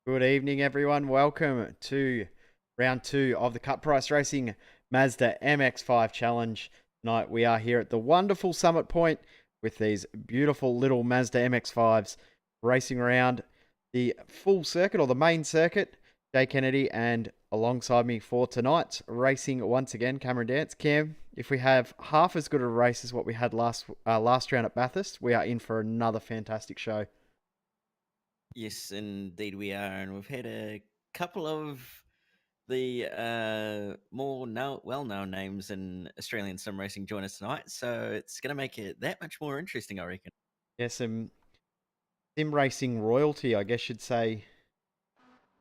Good evening, everyone. Welcome to round two of the Cut Price Racing Mazda MX5 Challenge. Tonight we are here at the wonderful Summit Point with these beautiful little Mazda MX5s racing around the full circuit or the main circuit. Jay Kennedy and alongside me for tonight's racing once again, Cameron Dance. Cam, if we have half as good a race as what we had last round at Bathurst, we are in for another fantastic show. Yes, indeed we are, and we've had a couple of the more well-known names in Australian sim racing join us tonight, so it's going to make it that much more interesting, I reckon. Yeah, some sim racing royalty, I guess you'd say.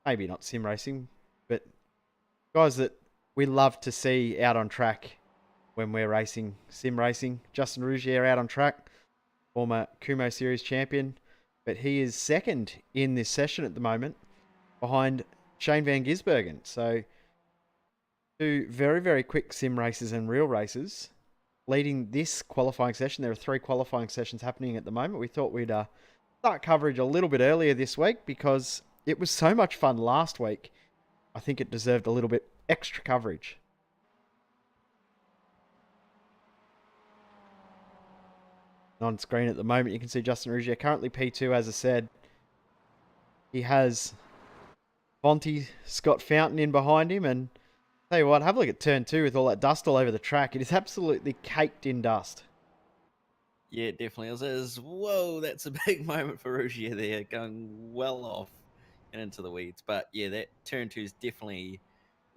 Maybe not sim racing, but guys that we love to see out on track when we're racing sim racing. Justin Rougier out on track, former Kumo Series champion, but he is second in this session at the moment behind Shane van Gisbergen. So two very, very quick sim races and real races leading this qualifying session. There are three qualifying sessions happening at the moment. We thought we'd start coverage a little bit earlier this week because it was so much fun last week. I think it deserved a little bit extra coverage. On screen at the moment, you can see Justin Rougier currently P2, as I said. He has Bonte, Scott Fountain in behind him, and tell you what, have a look at turn two with all that dust all over the track. It is absolutely caked in dust. Yeah, it definitely is. Whoa, that's a big moment for Rougier there, going well off and into the weeds. But yeah, that turn two is definitely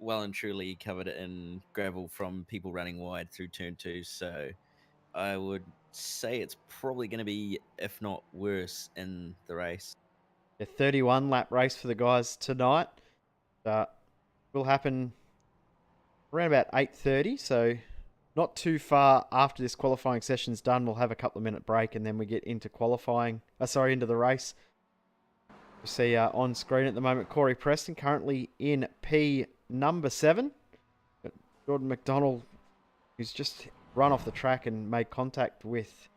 well and truly covered in gravel from people running wide through turn two, so I would say it's probably going to be, if not worse, in the race. A 31 lap race for the guys tonight. Will happen around about 8:30, so not too far after this qualifying session's done. We'll have a couple of minute break and then we get into qualifying. Into the race. We see on screen at the moment Corey Preston currently in P number 7. Jordan McDonald, who's just run off the track and made contact with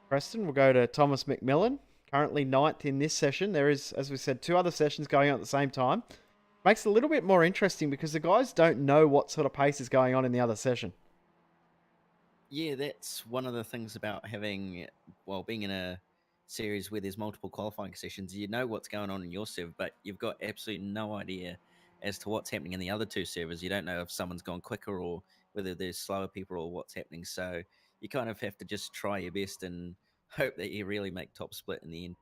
Preston. We'll go to Thomas McMillan, currently ninth in this session. There is, as we said, two other sessions going on at the same time. Makes it a little bit more interesting because the guys don't know what sort of pace is going on in the other session. Yeah, that's one of the things about being in a series where there's multiple qualifying sessions. You know what's going on in your server, but you've got absolutely no idea as to what's happening in the other two servers. You don't know if someone's gone quicker or whether there's slower people or what's happening. So you kind of have to just try your best and hope that you really make top split in the end.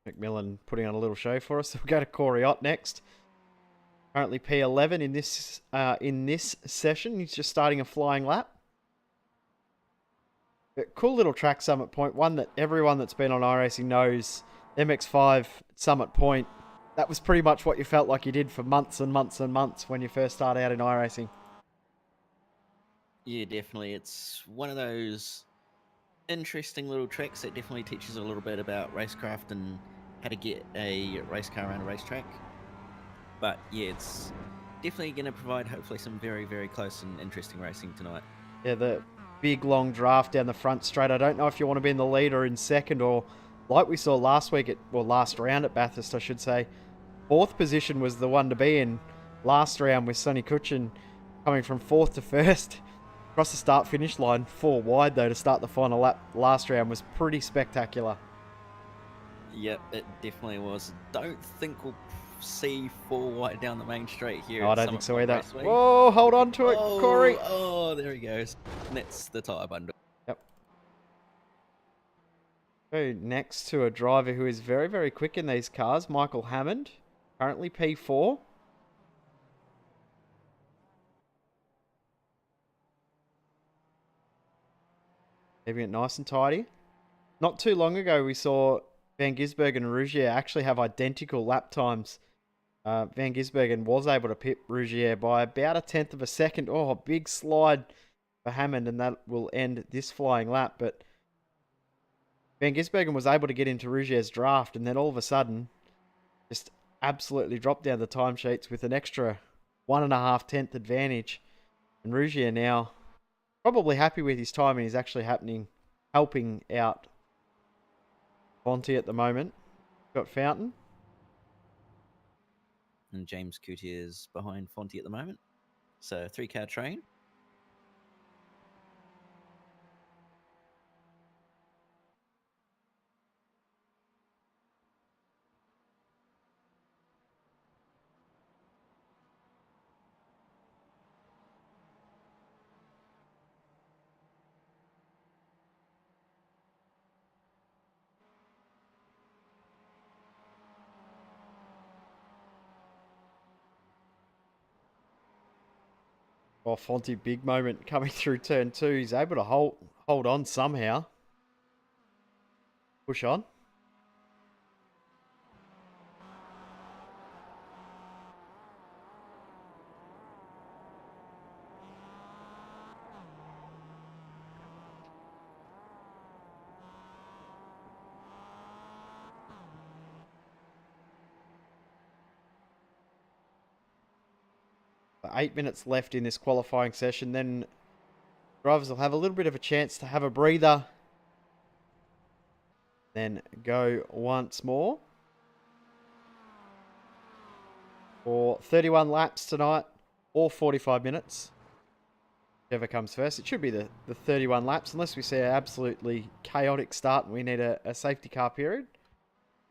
McMillan putting on a little show for us. So we'll go to Corey Ott next. Currently P11 in this session. He's just starting a flying lap. Cool little track, Summit Point. One that everyone that's been on iRacing knows. MX5 Summit Point. That was pretty much what you felt like you did for months and months and months when you first started out in iRacing. Yeah, definitely. It's one of those interesting little tracks that definitely teaches a little bit about racecraft and how to get a race car around a racetrack. But yeah, it's definitely going to provide hopefully some very, very close and interesting racing tonight. Yeah, the big long draft down the front straight. I don't know if you want to be in the lead or in second, or like we saw last last round at Bathurst, I should say. Fourth position was the one to be in last round with Sonny Kutchin coming from fourth to first. Across the start finish line, 4 wide though to start the final lap last round was pretty spectacular. Yep, it definitely was. Don't think we'll see 4 wide down the main straight here No, I at don't think Summit so Point either. Raceway. Whoa, hold on to it, Corey. Oh, there he goes. And that's the tyre bundle. Yep. So next to a driver who is very, very quick in these cars, Michael Hammond, currently P4. Keeping it nice and tidy. Not too long ago, we saw Van Gisbergen and Rougier actually have identical lap times. Van Gisbergen was able to pit Rougier by about a tenth of a second. Oh, big slide for Hammond, and that will end this flying lap. But Van Gisbergen was able to get into Rougier's draft, and then all of a sudden, just absolutely dropped down the timesheets with an extra 1.5 tenth advantage. And Rougier now probably happy with his time, and he's actually helping out Bonte at the moment. Got Fountain. and James Cootier is behind Fonty at the moment. So 3-car train. Oh, Fonty, big moment coming through turn 2. He's able to hold on somehow. Push on. So 8 minutes left in this qualifying session. Then drivers will have a little bit of a chance to have a breather. Then go once more. For 31 laps tonight, or 45 minutes. Whichever comes first. It should be the 31 laps, unless we see an absolutely chaotic start and we need a safety car period.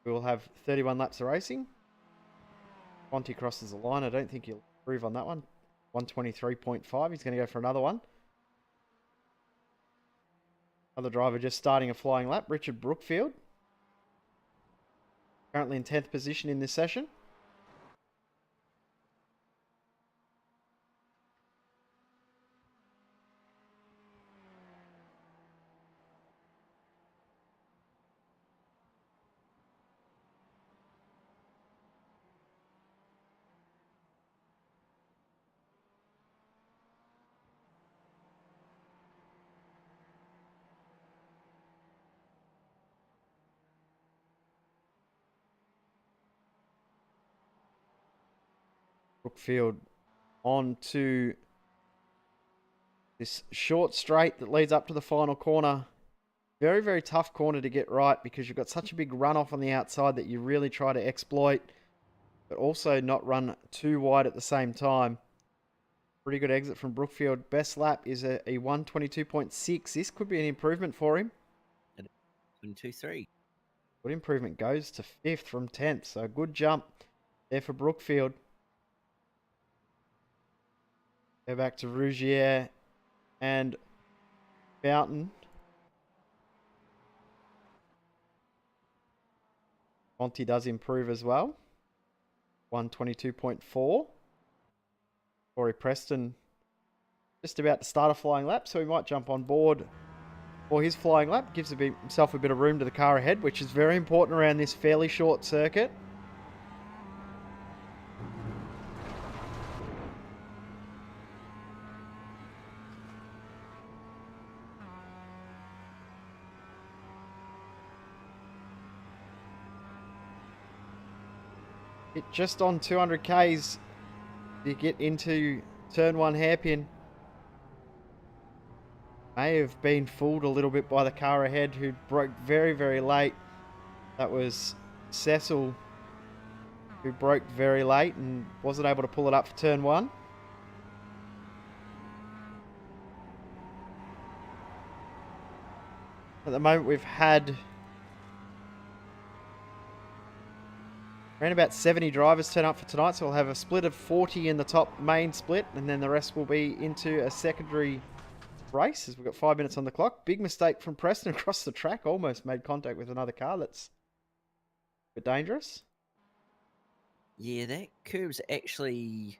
We will have 31 laps of racing. Fonty crosses the line. I don't think he'll improve on that one. 123.5. He's going to go for another one. Other driver just starting a flying lap. Richard Brookfield. Currently in 10th position in this session. Brookfield on to this short straight that leads up to the final corner. Very, very tough corner to get right because you've got such a big runoff on the outside that you really try to exploit, but also not run too wide at the same time. Pretty good exit from Brookfield. Best lap is a 122.6. This could be an improvement for him. 22.3. Good improvement. Goes to 5th from 10th. So a good jump there for Brookfield. Go back to Rougier and Fountain. Monty does improve as well. 122.4. Corey Preston just about to start a flying lap, so he might jump on board for his flying lap. Gives himself a bit of room to the car ahead, which is very important around this fairly short circuit. It just on 200 Ks to get into turn 1 hairpin. May have been fooled a little bit by the car ahead who broke very, very late. That was Cecil who broke very late and wasn't able to pull it up for turn 1. At the moment we've had around about 70 drivers turn up for tonight, so we'll have a split of 40 in the top main split, and then the rest will be into a secondary race as we've got 5 minutes on the clock. Big mistake from Preston across the track, almost made contact with another car. That's a bit dangerous. Yeah, that curb's actually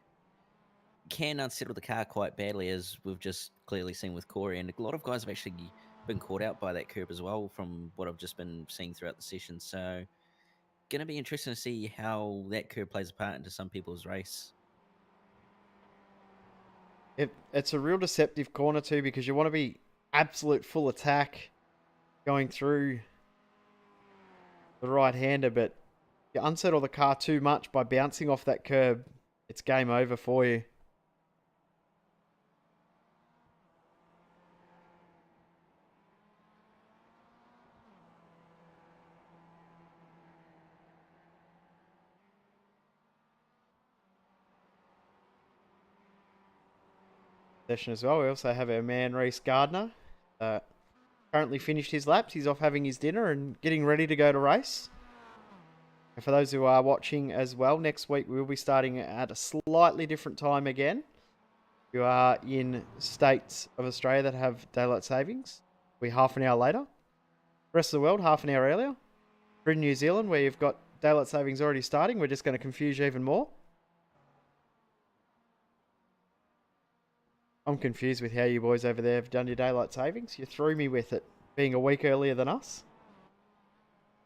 can unsettle the car quite badly, as we've just clearly seen with Corey. And a lot of guys have actually been caught out by that curb as well, from what I've just been seeing throughout the session. So, going to be interesting to see how that curb plays a part into some people's race. It's a real deceptive corner too, because you want to be absolute full attack going through the right-hander, but you unsettle the car too much by bouncing off that curb, it's game over for you. session as well. We also have our man Reese Gardner. Currently finished his laps. He's off having his dinner and getting ready to go to race. And for those who are watching as well, next week we'll be starting at a slightly different time again. You are in states of Australia that have daylight savings. We're half an hour later. Rest of the world, half an hour earlier. For New Zealand, where you've got daylight savings already starting, we're just going to confuse you even more. I'm confused with how you boys over there have done your daylight savings. You threw me with it, being a week earlier than us.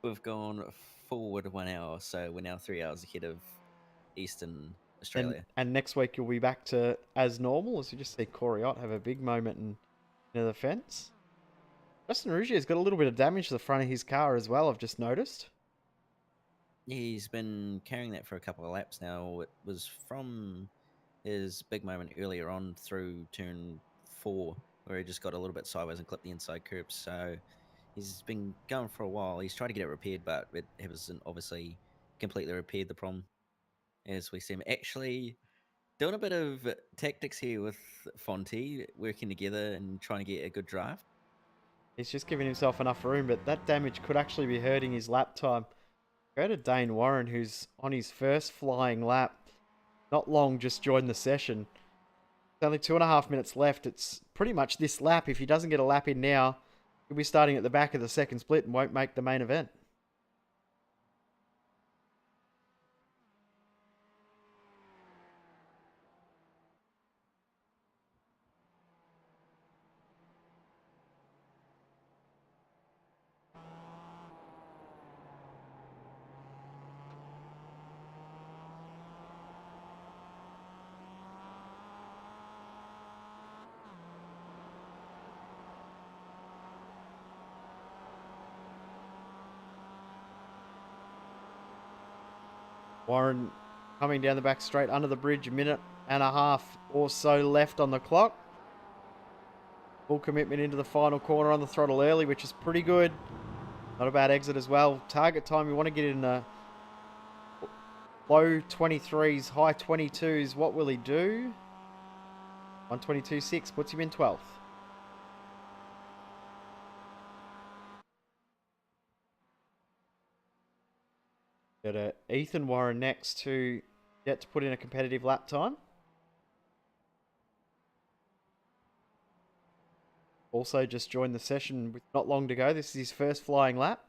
We've gone forward 1 hour, so we're now 3 hours ahead of Eastern Australia. And next week you'll be back to as normal, as you just see Corey Ott have a big moment in the fence. Justin Ruggier has got a little bit of damage to the front of his car as well, I've just noticed. Yeah, he's been carrying that for a couple of laps now. It was from his big moment earlier on through turn 4, where he just got a little bit sideways and clipped the inside curb. So he's been going for a while. He's tried to get it repaired, but it hasn't obviously completely repaired the problem. As we see him actually doing a bit of tactics here with Fonte, working together and trying to get a good draft. He's just giving himself enough room, but that damage could actually be hurting his lap time. Go to Dane Warren, who's on his first flying lap. Not long, just joined the session. There's only 2.5 minutes left. It's pretty much this lap. If he doesn't get a lap in now, he'll be starting at the back of the second split and won't make the main event. Warren coming down the back straight under the bridge, 1.5 minutes or so left on the clock. Full commitment into the final corner on the throttle early, which is pretty good. Not a bad exit as well. Target time, you want to get in the low 23s, high 22s. What will he do? 122.6 puts him in 12th. Got Ethan Warren next to yet to put in a competitive lap time. Also just joined the session with not long to go. This is his first flying lap.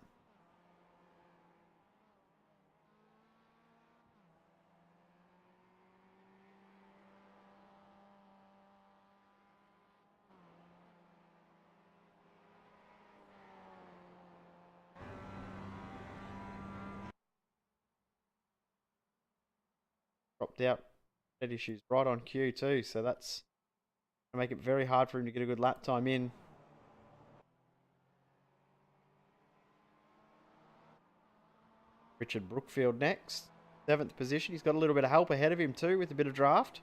Dropped out. Head issues right on cue too, so that's going to make it very hard for him to get a good lap time in. Richard Brookfield next. 7th position. He's got a little bit of help ahead of him too with a bit of draft.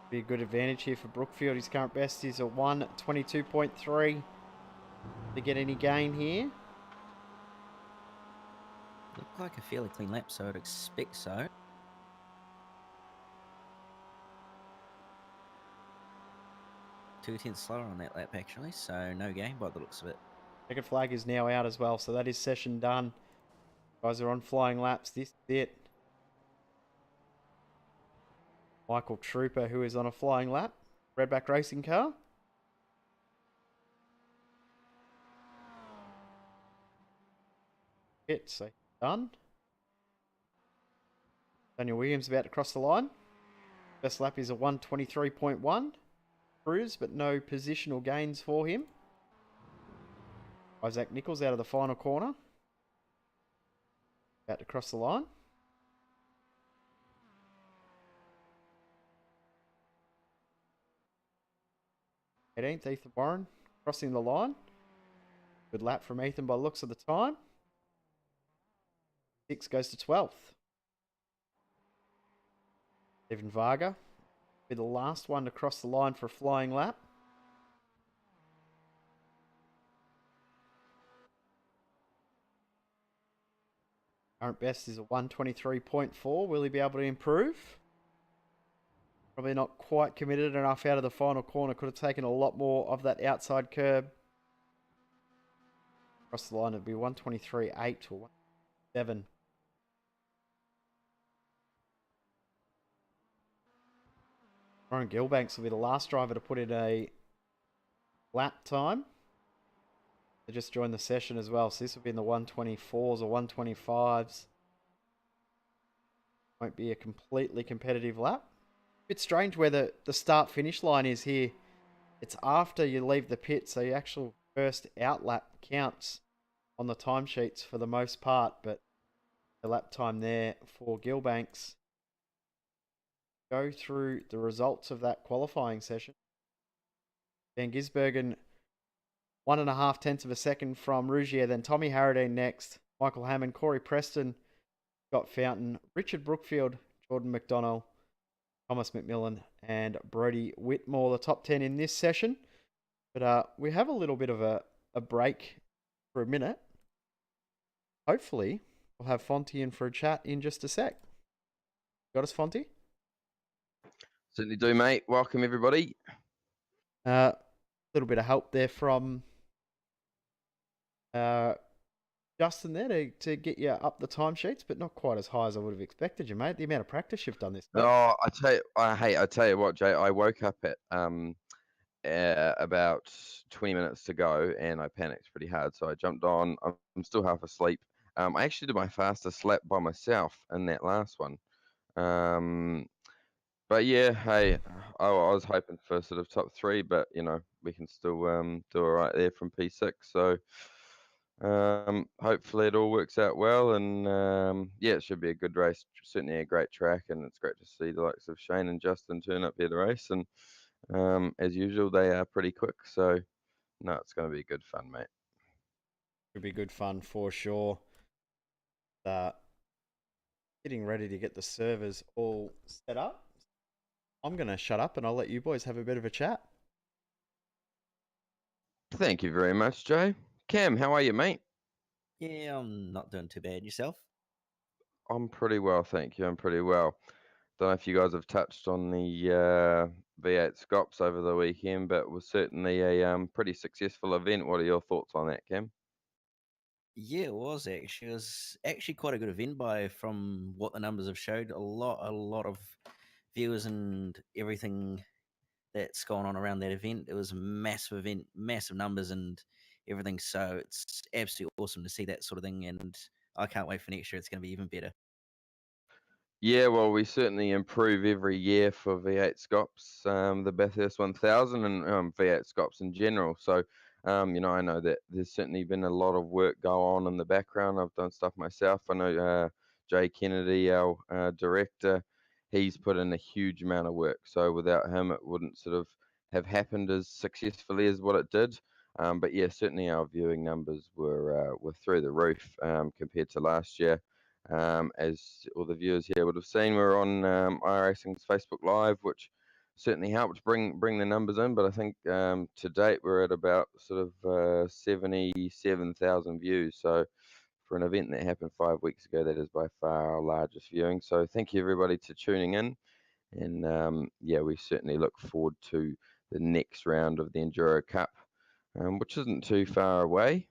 Be a good advantage here for Brookfield. His current best is a 1:22.3 to get any gain here. Looked like a fairly clean lap, so I'd expect so. Two tenths slower on that lap, actually, so no gain by the looks of it. Checkered flag is now out as well, so that is session done. Guys are on flying laps. This is it. Michael Trooper, who is on a flying lap. Redback racing car. So done. Daniel Williams about to cross the line. Best lap is a 1:23.1 cruise, but no positional gains for him. Isaac Nichols out of the final corner. About to cross the line. 18th, Ethan Warren crossing the line. Good lap from Ethan by looks of the time. 6 goes to 12th. Evan Varga be the last one to cross the line for a flying lap. Current best is a 123.4. Will he be able to improve? Probably not quite committed enough out of the final corner. Could have taken a lot more of that outside curb. Across the line, it'd be 123.8 or 127. Ryan Gilbanks will be the last driver to put in a lap time. They just joined the session as well, so this will be in the 124s or 125s. Won't be a completely competitive lap. Bit strange where the start finish line is here. It's after you leave the pit, so your actual first out lap counts on the timesheets for the most part, but the lap time there for Gilbanks. Go through the results of that qualifying session. Van Gisbergen, 1.5 tenths of a second from Rougier, then Tommy Harradine next, Michael Hammond, Corey Preston, Scott Fountain, Richard Brookfield, Jordan McDonnell, Thomas McMillan, and Brody Whitmore, the top 10 in this session. But we have a little bit of a break for a minute. Hopefully, we'll have Fonty in for a chat in just a sec. Got us, Fonty? Certainly do, mate. Welcome, everybody. A little bit of help there from Justin there to get you up the timesheets, but not quite as high as I would have expected you, mate. The amount of practice you've done this week. Oh, I tell you what, Jay. I woke up at about 20 minutes to go, and I panicked pretty hard. So I jumped on. I'm still half asleep. I actually did my fastest lap by myself in that last one. But yeah, hey, I was hoping for sort of top 3, but we can still do all right there from P6. So hopefully it all works out well, and yeah, it should be a good race. Certainly a great track, and it's great to see the likes of Shane and Justin turn up here to race. And as usual, they are pretty quick. So no, it's going to be good fun, mate. It'll be good fun for sure. Getting ready to get the servers all set up. I'm going to shut up and I'll let you boys have a bit of a chat. Thank you very much, Jay. Cam, how are you, mate? Yeah, I'm not doing too bad. Yourself? I'm pretty well, thank you. I'm pretty well. Don't know if you guys have touched on the V8 Scops over the weekend, but it was certainly a pretty successful event. What are your thoughts on that, Cam? Yeah, it was actually. It was actually quite a good event from what the numbers have showed. A lot of viewers and everything that's gone on around that event. It was a massive event, massive numbers and everything. So it's absolutely awesome to see that sort of thing, and I can't wait for next year. It's going to be even better. Yeah, well, we certainly improve every year for V8 Scops, the Bathurst 1000, and V8 Scops in general. So, I know that there's certainly been a lot of work go on in the background. I've done stuff myself. I know Jay Kennedy, our director, he's put in a huge amount of work. So without him, it wouldn't sort of have happened as successfully as what it did. But yeah, certainly our viewing numbers were through the roof compared to last year. As all the viewers here would have seen, we're on iRacing's Facebook Live, which certainly helped bring the numbers in. But I think to date we're at about sort of 77,000 views. So for an event that happened 5 weeks ago, that is by far our largest viewing. So thank you everybody to tuning in, and yeah, we certainly look forward to the next round of the Enduro Cup, which isn't too far away.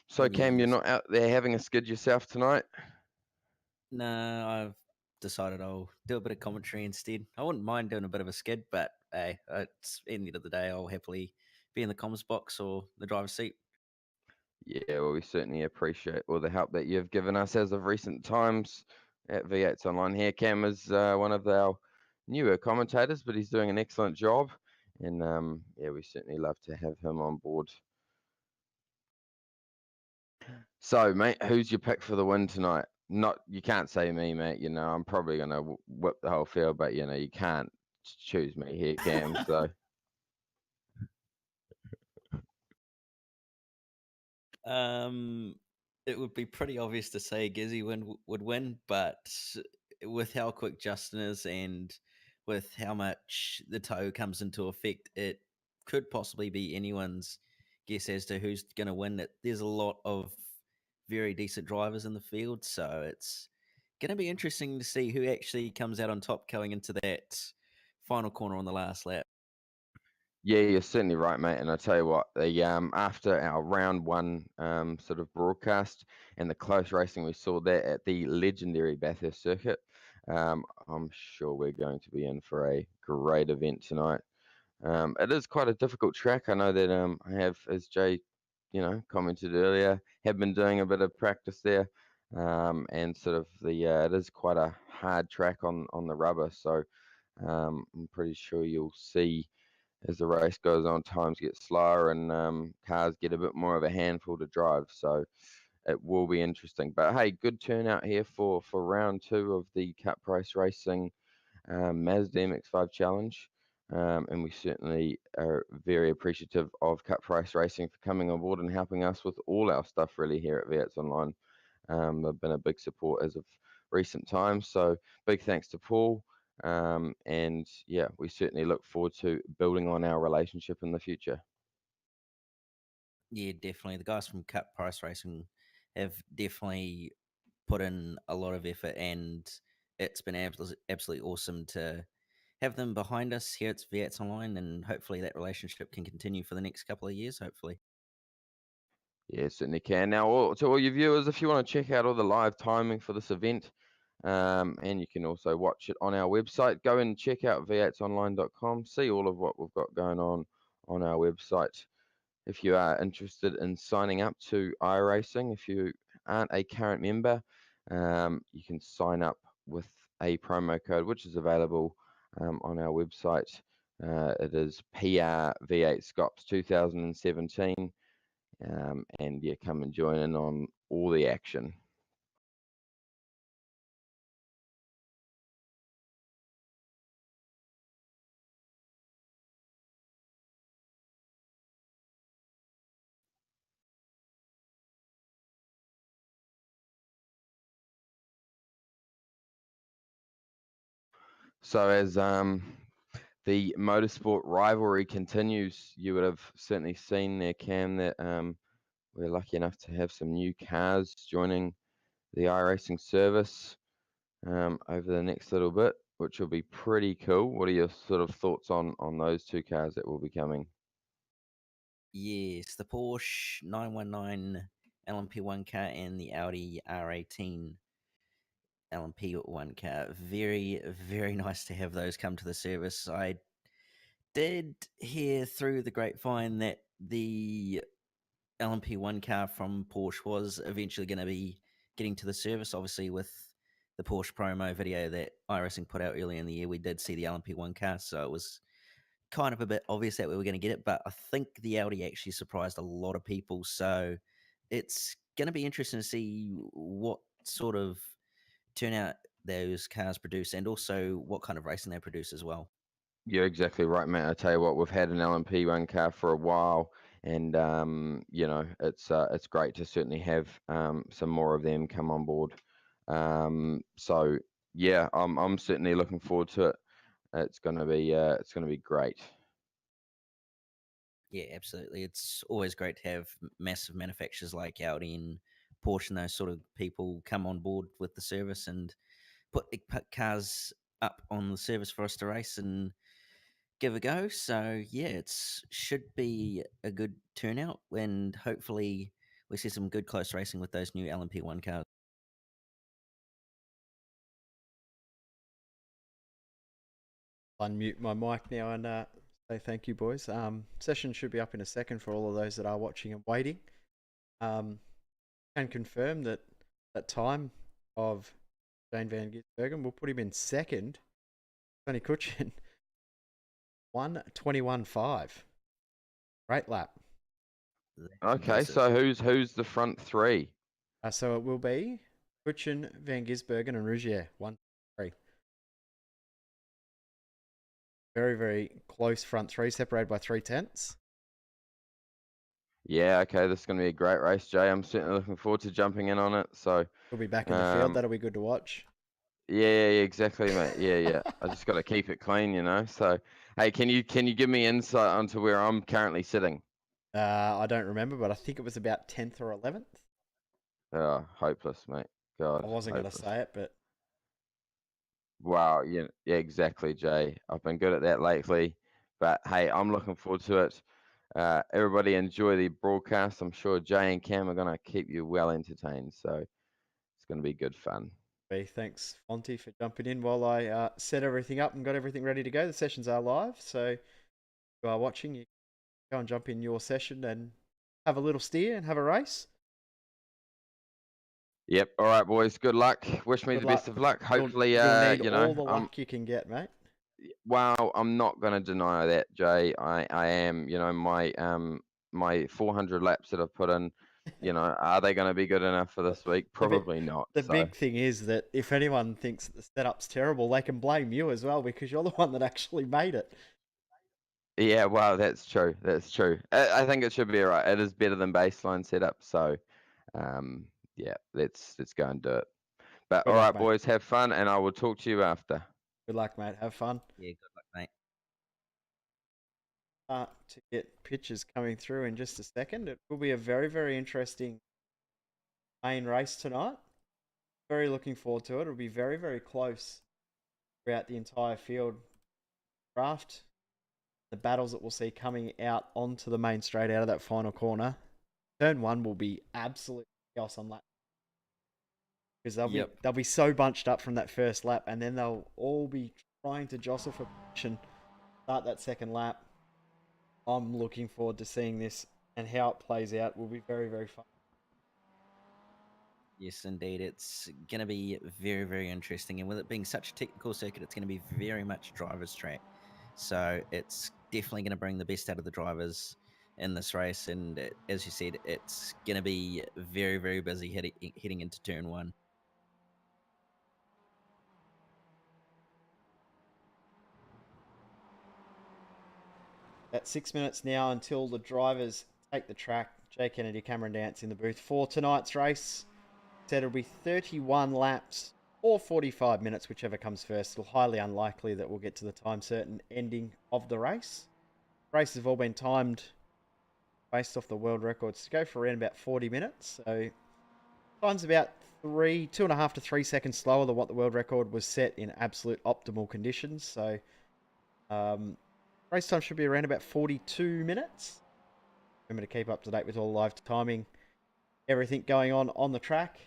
So Cam, you're not out there having a skid yourself tonight? No, I've decided I'll do a bit of commentary instead. I wouldn't mind doing a bit of a skid, but hey, it's at the end of the day, I'll happily be in the comms box or the driver's seat. Yeah, well, we certainly appreciate all the help that you've given us as of recent times at V8's Online here. Cam is one of our newer commentators, but he's doing an excellent job. And yeah, we certainly love to have him on board. So, mate, who's your pick for the win tonight? You can't say me, mate. I'm probably going to whip the whole field, but, you can't choose me here, Cam. So. It would be pretty obvious to say Gizzy would win, but with how quick Justin is and with how much the toe comes into effect, it could possibly be anyone's guess as to who's going to win. There's a lot of very decent drivers in the field, so it's going to be interesting to see who actually comes out on top going into that final corner on the last lap. Yeah, you're certainly right, mate. And I tell you what, the after our round one sort of broadcast and the close racing we saw there at the legendary Bathurst circuit, I'm sure we're going to be in for a great event tonight. It is quite a difficult track. I know that I have, as Jay, commented earlier, have been doing a bit of practice there, and sort of it is quite a hard track on the rubber. So I'm pretty sure you'll see as the race goes on, times get slower and cars get a bit more of a handful to drive. So it will be interesting. But hey, good turnout here for round two of the Cup Race Racing Mazda MX5 Challenge. And we certainly are very appreciative of Cup Race Racing for coming on board and helping us with all our stuff really here at V8s Online. They've been a big support as of recent times. So big thanks to Paul. And yeah, we certainly look forward to building on our relationship in the future. Yeah, definitely. The guys from Cup Price Racing have definitely put in a lot of effort, and it's been absolutely awesome to have them behind us here at V8s Online, and hopefully that relationship can continue for the next couple of years, hopefully. Yeah, certainly can. Now, to all your viewers, if you want to check out all the live timing for this event, and you can also watch it on our website, go and check out v8sonline.com, see all of what we've got going on our website. If you are interested in signing up to iRacing, if you aren't a current member, you can sign up with a promo code which is available on our website. It is PRV8 Scops 2017. And yeah, come and join in on all the action. So as the motorsport rivalry continues, you would have certainly seen there, Cam, that we're lucky enough to have some new cars joining the iRacing service over the next little bit, which will be pretty cool. What are your sort of thoughts on those two cars that will be coming? Yes, the Porsche 919 LMP1 car and the Audi R18 LMP1 car. Very, very nice to have those come to the service. I did hear through the grapevine that the LMP1 car from Porsche was eventually going to be getting to the service. Obviously, with the Porsche promo video that iRacing put out earlier in the year, we did see the LMP1 car, so it was kind of a bit obvious that we were going to get it. But I think the Audi actually surprised a lot of people, so it's going to be interesting to see what sort of turnout those cars produce, and also what kind of racing they produce as well. You're exactly right, mate. I tell you what, we've had an LMP1 car for a while, and it's great to certainly have some more of them come on board. So yeah, I'm certainly looking forward to it. It's gonna be great. Yeah, absolutely. It's always great to have massive manufacturers like Audi and Porsche and those sort of people come on board with the service and put cars up on the service for us to race and give a go. So yeah, it's should be a good turnout, and hopefully we see some good close racing with those new LMP1 cars. Unmute my mic now and say thank you, boys. Session should be up in a second for all of those that are watching and waiting. Can confirm that time of Jane Van Gisbergen, we'll put him in second. Tony Kutchin, 1:21.5. Great lap. Okay, so who's the front three? So it will be Kutchin, Van Gisbergen, and Rougier. 1-3. Very, very close front three, separated by 0.3. Yeah, okay, this is going to be a great race, Jay. I'm certainly looking forward to jumping in on it. So We'll be back in the field. That'll be good to watch. Yeah, exactly, mate. Yeah. I just got to keep it clean, you know. So, hey, can you give me insight onto where I'm currently sitting? I don't remember, but I think it was about 10th or 11th. Oh, hopeless, mate. God, I wasn't going to hopeless. say it, but Wow, yeah, exactly, Jay. I've been good at that lately, but hey, I'm looking forward to it. Everybody enjoy the broadcast. I'm sure Jay and Cam are going to keep you well entertained, so it's going to be good fun. thanks, Fonty, for jumping in while I set everything up and got everything ready to go. The sessions are live, so if you are watching, you go and jump in your session and have a little steer and have a race. Yep. All right, boys. Good luck. Wish me Good the luck. best of luck. Hopefully, You'll need you all know, the luck you can get, mate. well, I'm not going to deny that, Jay. I am, you know, my 400 laps that I've put in, you know, are they going to be good enough for this week? Probably not. The So, big thing is that if anyone thinks that the setup's terrible, they can blame you as well because you're the one that actually made it. yeah, well, that's true. That's true. I think it should be all right. It is better than baseline setup. So, yeah, let's go and do it. But Good all luck, right, mate. boys, have fun, and I will talk to you after. Good luck, mate. Have fun. Yeah, good luck, mate. To get pictures coming through in just a second. It will be a very, very interesting main race tonight. Very looking forward to it. It'll be very, very close throughout the entire field draft. The battles that we'll see coming out onto the main straight out of that final corner. Turn 1 will be absolute chaos on lap because they'll be so bunched up from that first lap, and then they'll all be trying to jostle for position. Start that second lap. I'm looking forward to seeing this, and how it plays out will be very, very fun. Yes, indeed. It's going to be very, very interesting. And with it being such a technical circuit, it's going to be very much driver's track. So it's definitely going to bring the best out of the drivers in this race. And as you said, it's going to be very, very busy heading into turn 1. At 6 minutes now until the drivers take the track. Jay Kennedy, Cameron Dance in the booth for tonight's race. Said it'll be 31 laps or 45 minutes, whichever comes first. It's highly unlikely that we'll get to the time certain ending of the race. Races have all been timed based off the world records to go for around about 40 minutes. So time's about 2.5 to 3 seconds slower than what the world record was set in absolute optimal conditions. So race time should be around about 42 minutes. Remember to keep up to date with all live timing, everything going on the track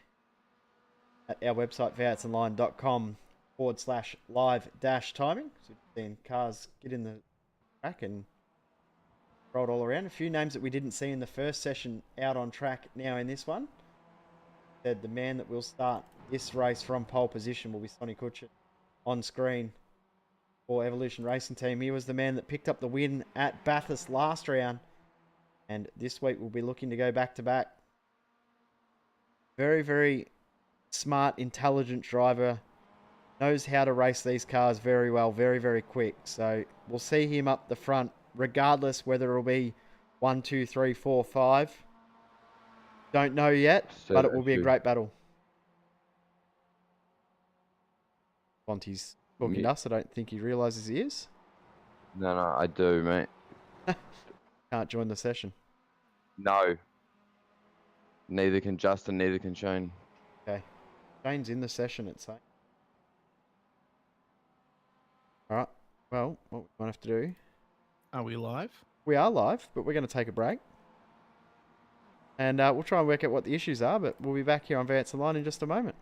at our website, voutsonline.com/live-timing. So seeing cars get in the track and rolled all around. A few names that we didn't see in the first session out on track now in this one. Said the man that will start this race from pole position will be Sonny Kutcher on screen for Evolution Racing Team. He was the man that picked up the win at Bathurst last round, and this week we'll be looking to go back to back. Very, very smart, intelligent driver. Knows how to race these cars very well, very, very quick. So we'll see him up the front, regardless whether it'll be 1, 2, 3, 4, 5. Don't know yet, but it will be a great battle. Fonty's talking to us. I don't think he realises he is. No, I do, mate. Can't join the session. No. Neither can Justin, neither can Shane. Okay. Shane's in the session, it's saying. Alright. Well, what we might have to do... Are we live? We are live, but we're going to take a break. And we'll try and work out what the issues are, but we'll be back here on V8's Online in just a moment.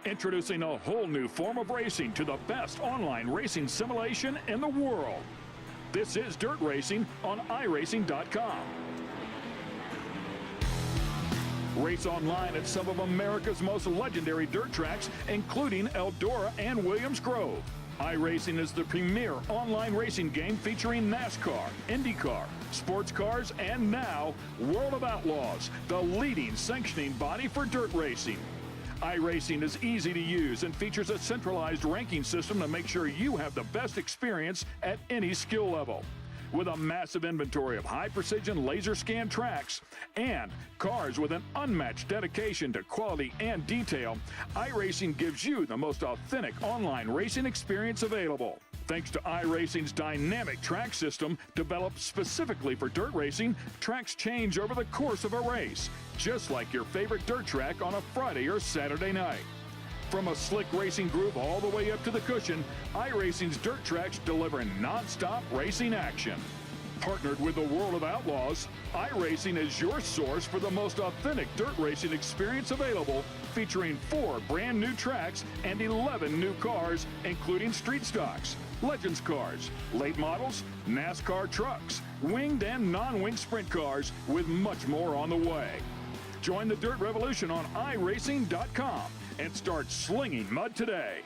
Introducing a whole new form of racing to the best online racing simulation in the world. This is Dirt Racing on iRacing.com. Race online at some of America's most legendary dirt tracks, including Eldora and Williams Grove. iRacing is the premier online racing game featuring NASCAR, IndyCar, sports cars, and now World of Outlaws, the leading sanctioning body for dirt racing. iRacing is easy to use and features a centralized ranking system to make sure you have the best experience at any skill level. With a massive inventory of high-precision laser scan tracks and cars with an unmatched dedication to quality and detail, iRacing gives you the most authentic online racing experience available. Thanks to iRacing's dynamic track system, developed specifically for dirt racing, tracks change over the course of a race, just like your favorite dirt track on a Friday or Saturday night. From a slick racing groove all the way up to the cushion, iRacing's dirt tracks deliver non-stop racing action. Partnered with the World of Outlaws, iRacing is your source for the most authentic dirt racing experience available, featuring 4 brand new tracks and 11 new cars, including street stocks, Legends cars, late models, NASCAR trucks, winged and non-winged sprint cars, with much more on the way. Join the Dirt Revolution on iRacing.com and start slinging mud today.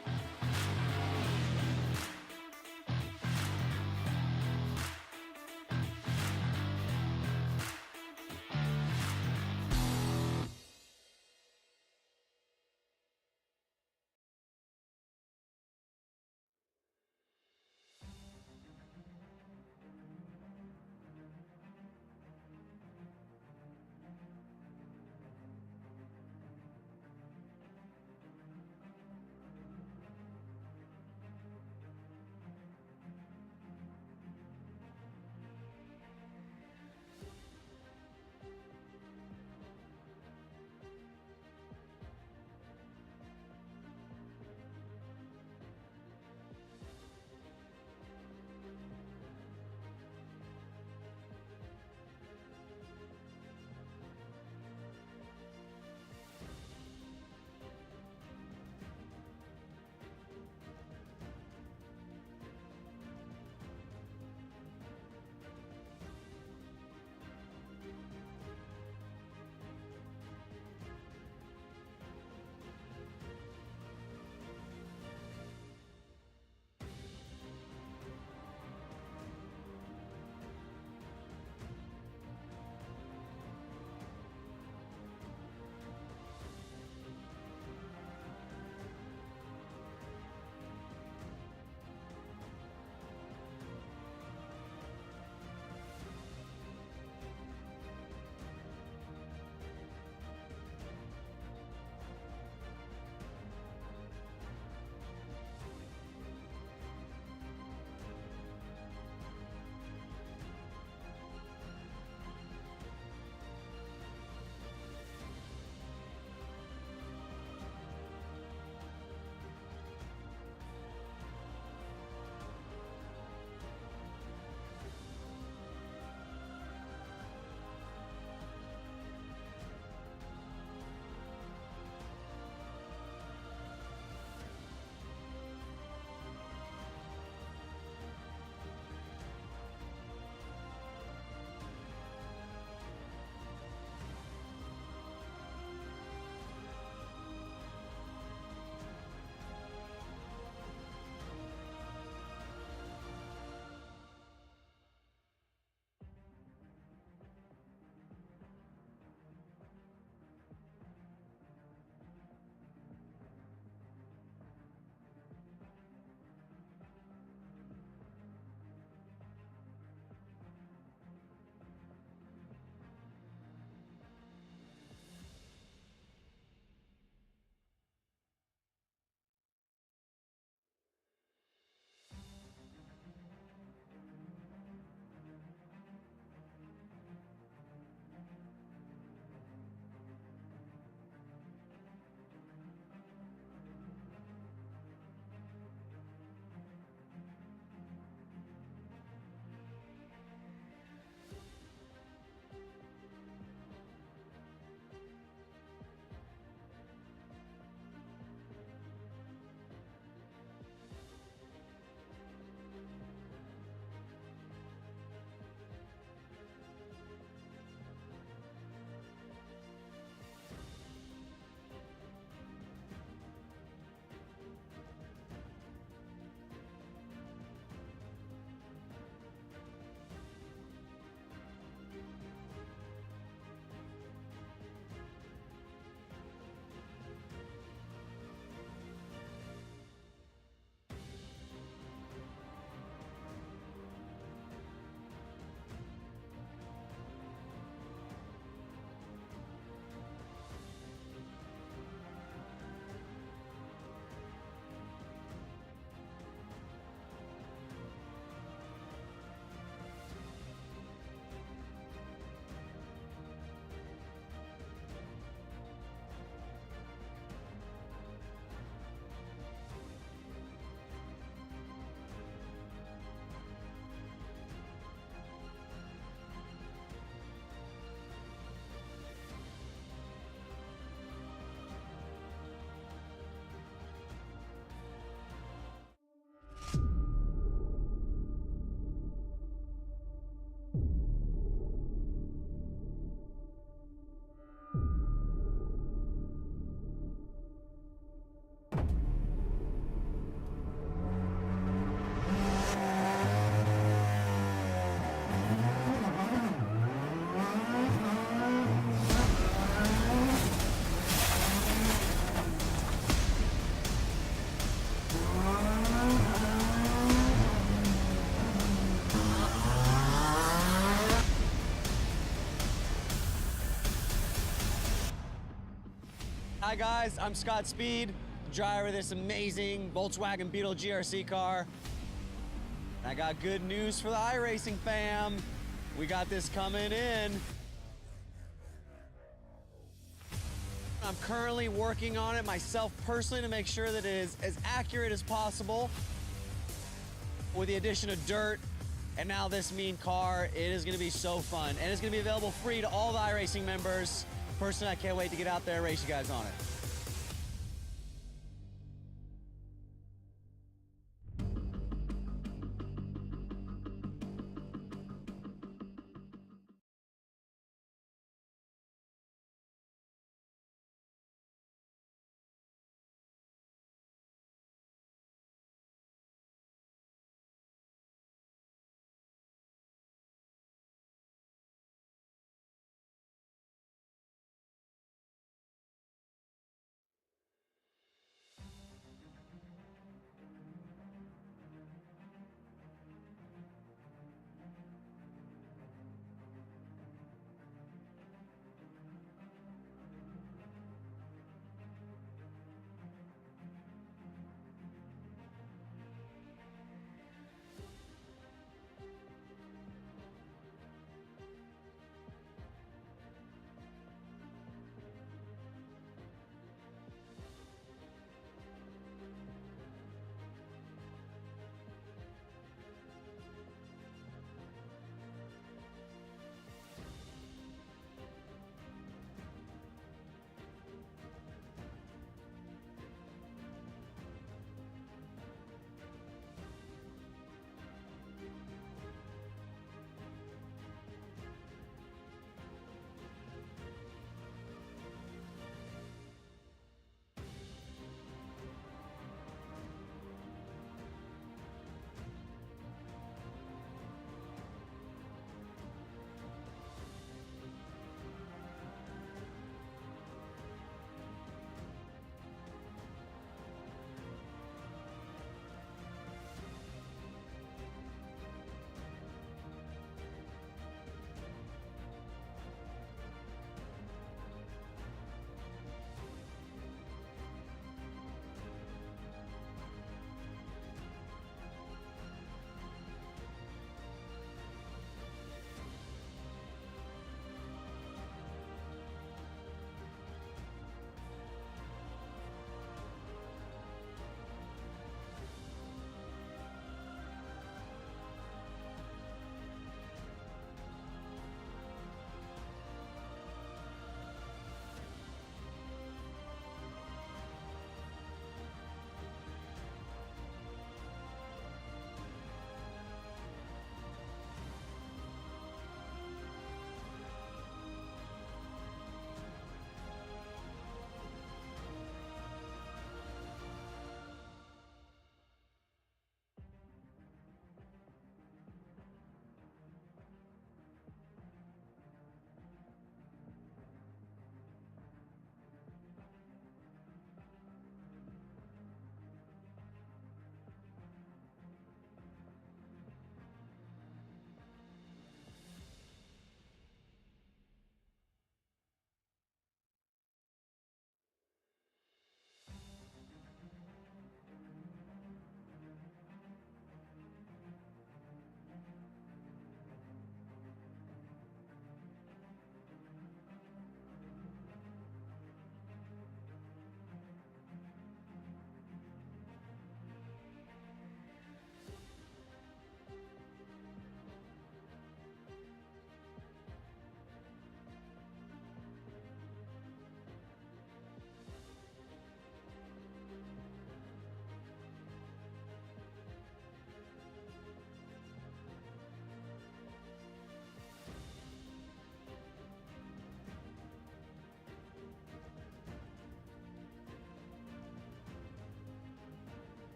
Hi guys, I'm Scott Speed, driver of this amazing Volkswagen Beetle GRC car. I got good news for the iRacing fam. We got this coming in. I'm currently working on it myself personally to make sure that it is as accurate as possible. With the addition of dirt and now this mean car, it is gonna be so fun. And it's gonna be available free to all the iRacing members. Personally, I can't wait to get out there and race you guys on it.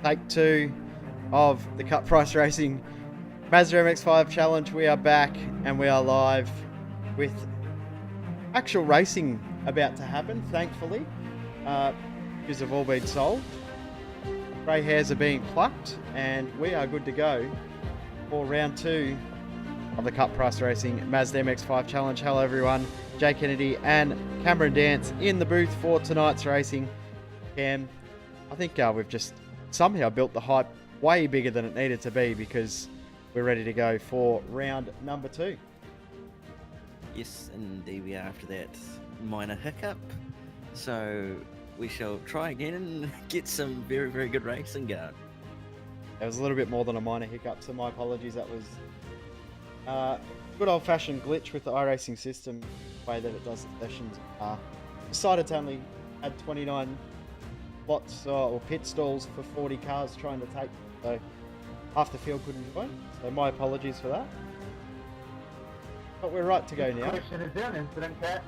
take 2 of the Cut Price Racing Mazda MX5 Challenge. We are back and we are live with actual racing about to happen, thankfully. Shoes have all been sold. Grey hairs are being plucked and we are good to go for round 2 of the Cut Price Racing Mazda MX5 Challenge. Hello everyone, Jay Kennedy and Cameron Dance in the booth for tonight's racing. Cam, I think we've just somehow built the hype way bigger than it needed to be because we're ready to go for round number 2. Yes, indeed we are after that minor hiccup. So we shall try again and get some very, very good racing going. There was a little bit more than a minor hiccup, so my apologies. That was good old-fashioned glitch with the iRacing system, the way that it does the sessions. Decided to only add 29 slots or pit stalls for 40 cars trying to take, so half the field couldn't join. So my apologies for that. But we're right to go now. Question, is there an incident, Cat?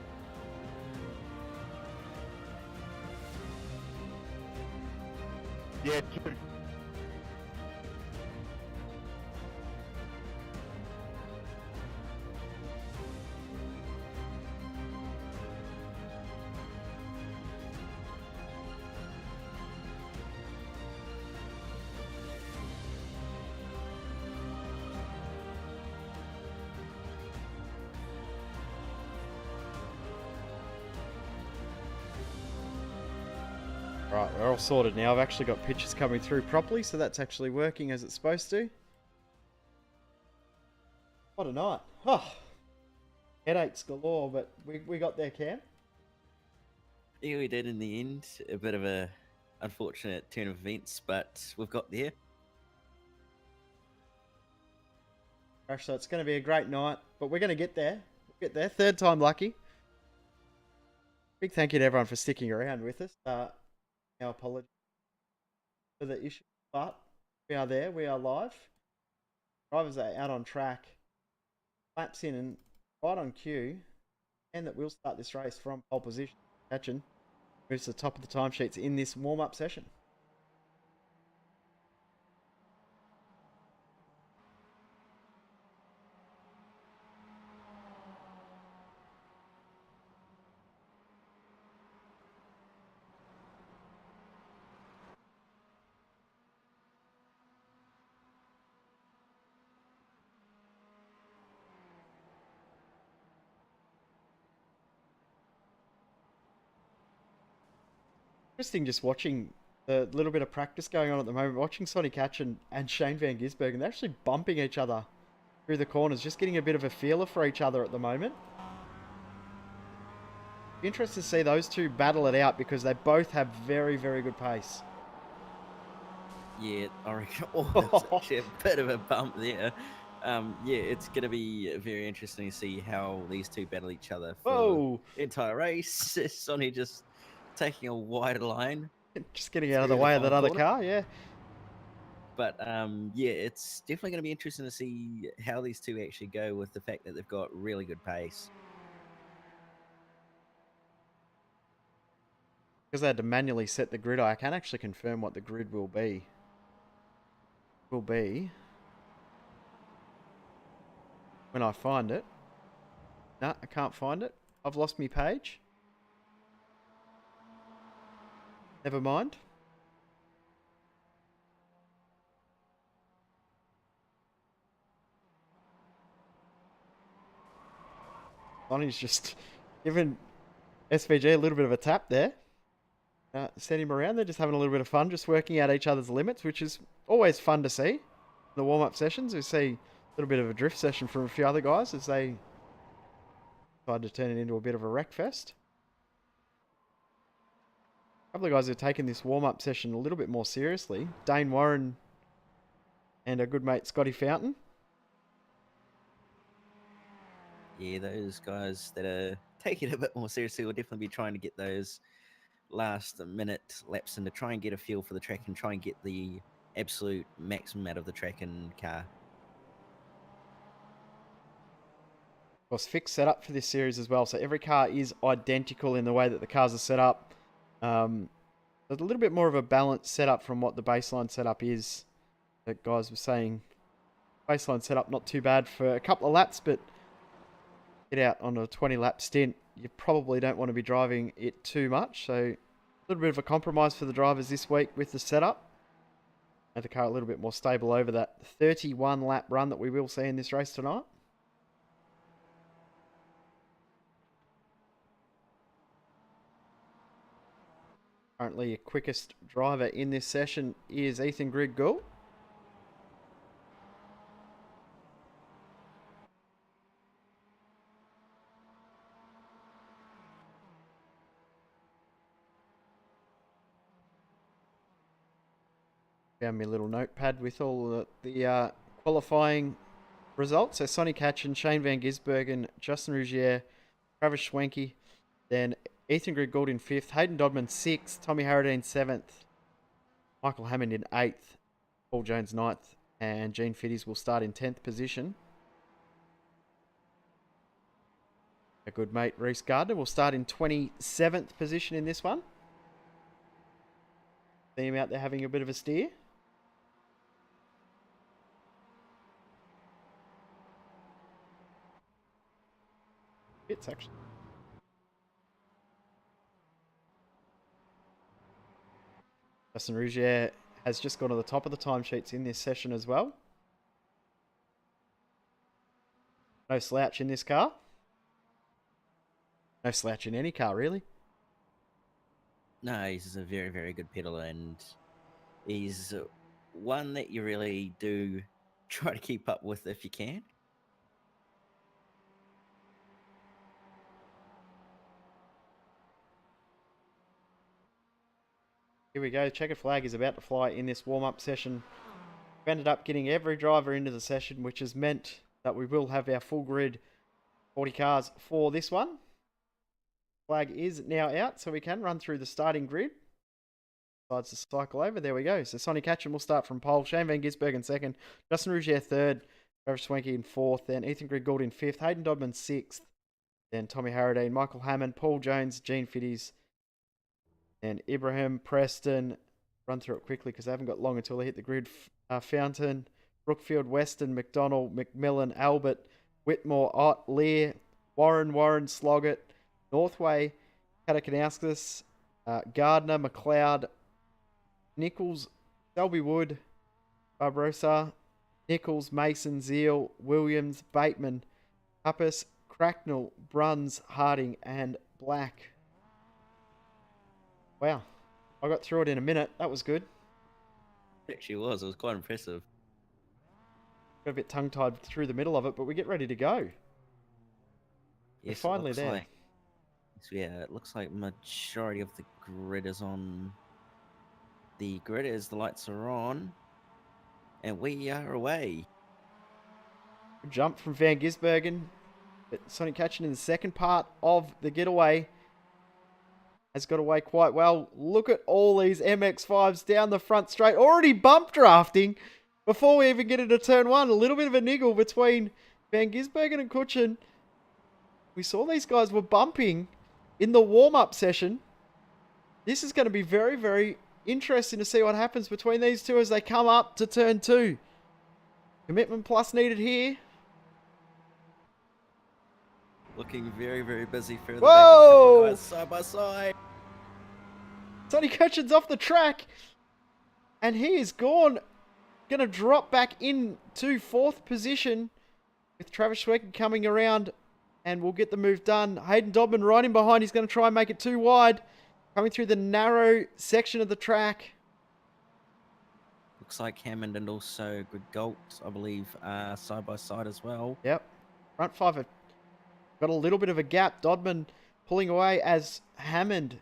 Yeah, true. Right, we're all sorted now. I've actually got pictures coming through properly, so that's actually working as it's supposed to. What a night. Oh, headaches galore, but we got there, Cam. Yeah, we did in the end. A bit of a unfortunate turn of events, but we've got there. Gosh, so it's going to be a great night, but we're going to get there. We'll get there. Third time lucky. Big thank you to everyone for sticking around with us. Our apologies for the issue, but we are there. We are live. Drivers are out on track. Laps in and right on cue. And that we'll start this race from pole position. Catching moves to the top of the timesheets in this warm-up session. Interesting just watching the little bit of practice going on at the moment, watching Sonny Catch and Shane Van Gisbergen. They're actually bumping each other through the corners, just getting a bit of a feeler for each other at the moment. Be interested to see those two battle it out because they both have very, very good pace. Yeah, I reckon. Oh, that was actually a bit of a bump there. Yeah, it's going to be very interesting to see how these two battle each other for Whoa! the entire race. Sonny just taking a wider line. Just getting out of the way of that other car, yeah. But yeah, it's definitely going to be interesting to see how these two actually go with the fact that they've got really good pace. Because I had to manually set the grid, I can actually confirm what the grid will be. When I find it. No, I can't find it. I've lost my page. Never mind. Bonnie's just giving SVG a little bit of a tap there. Send him around. They're just having a little bit of fun, just working out each other's limits, which is always fun to see. In the warm-up sessions, we see a little bit of a drift session from a few other guys as they tried to turn it into a bit of a wreck fest. A couple of guys who have taken this warm-up session a little bit more seriously. Dane Warren and a good mate, Scotty Fountain. Yeah, those guys that are taking it a bit more seriously will definitely be trying to get those last minute laps in to try and get a feel for the track and try and get the absolute maximum out of the track and car. Of course, fixed setup for this series as well. So every car is identical in the way that the cars are set up. So There's a little bit more of a balanced setup from what the baseline setup is. That guys were saying, baseline setup not too bad for a couple of laps, but get out on a 20-lap stint, you probably don't want to be driving it too much. So a little bit of a compromise for the drivers this week with the setup. And the car a little bit more stable over that 31-lap run that we will see in this race tonight. Currently, your quickest driver in this session is Ethan Grigg-Gould. Found me a little notepad with all the qualifying results. So Sonny Katchen, Shane Van Gisbergen, Justin Rougier, Travis Schwenke, then Ethan Grigg-Gould in 5th, Hayden Dodman 6th, Tommy Harradine 7th, Michael Hammond in 8th, Paul Jones 9th, and Gene Fiddies will start in 10th position. A good mate, Reese Gardner, will start in 27th position in this one. See him out there having a bit of a steer. It's actually. Justin Rougier has just gone to the top of the timesheets in this session as well. No slouch in this car. No slouch in any car, really. No, he's a very, very good pedaler, and he's one that you really do try to keep up with if you can. Here we go. Checkered flag is about to fly in this warm-up session. We ended up getting every driver into the session, which has meant that we will have our full grid 40 cars for this one. Flag is now out, so we can run through the starting grid. Decides to cycle over. There we go. So Sonny Katchen will start from pole. Shane Van Gisbergen 2nd. Justin Rougier 3rd. Travis Schwenke in 4th. Then Ethan Grigg-Gould in 5th. Hayden Dodman 6th. Then Tommy Harradine, Michael Hammond, Paul Jones, Gene Fiddies, and Ibrahim Preston. Run through it quickly because they haven't got long until they hit the grid. Fountain, Brookfield, Weston, McDonald, McMillan, Albert, Whitmore, Ott, Lear, Warren, Sloggett, Northway, Katakanauskas, Gardner, McLeod, Nichols, Selby Wood, Barbarossa, Nichols, Mason, Zeal, Williams, Bateman, Uppus, Cracknell, Bruns, Harding, and Black. Wow. I got through it in a minute. That was good. It actually was. It was quite impressive. Got a bit tongue-tied through the middle of it, but we get ready to go. We're Yes, finally it looks there. like, so yeah, it looks like majority of the grid is on the grid as the lights are on, and we are away. Good jump from Van Gisbergen. But Sonny Katchen in the second part of the getaway has got away quite well. Look at all these MX5s down the front straight. Already bump drafting before we even get into turn one. A little bit of a niggle between Van Gisbergen and Kutchen. We saw these guys were bumping in the warm-up session. This is going to be very, very interesting to see what happens between these two as they come up to turn two. Commitment plus needed here. Looking very, very busy further Whoa! back. Guys side by side. Sonny Kutchen's off the track. And he is gone. Going to drop back into 4th position with Travis Schwenke coming around. And we'll get the move done. Hayden Dodman right in behind. He's going to try and make it too wide. Coming through the narrow section of the track. Looks like Hammond and also Grigg-Gould, I believe, side by side as well. Yep. Front 5 have got a little bit of a gap. Dodman pulling away as Hammond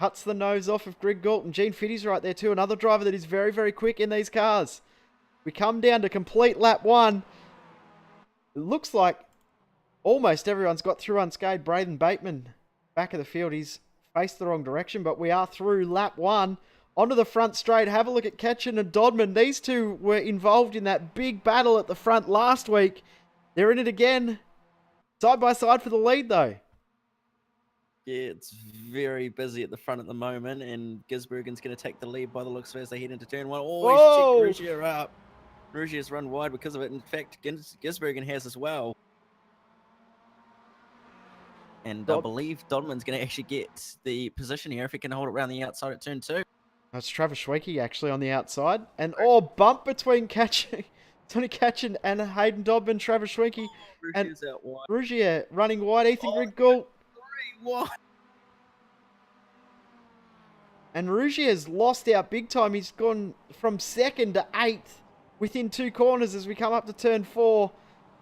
cuts the nose off of Grigg-Gould. And Gene Fiddies right there too. Another driver that is very, very quick in these cars. We come down to complete lap 1. It looks like almost everyone's got through unscathed. Braden Bateman, back of the field. He's faced the wrong direction, but we are through lap 1. Onto the front straight. Have a look at Katchen and Dodman. These two were involved in that big battle at the front last week. They're in it again. Side by side for the lead, though. Yeah, it's very busy at the front at the moment, and Gisbergen's going to take the lead by the looks of it as they head into turn one. Oh, he's Whoa! checked Rugier up. Rugier's run wide because of it. In fact, Gisbergen has as well. And I believe Dodman's going to actually get the position here if he can hold it around the outside at turn two. That's Travis Schwenke actually on the outside. And bump between Tony Catchin and Hayden Dodman, Travis Schwenke. And Rugier's out wide. Rugier running wide, Ethan Griggoult. 3-1. And Rugier's lost out big time. He's gone from 2nd to 8th within 2 corners as we come up to turn 4.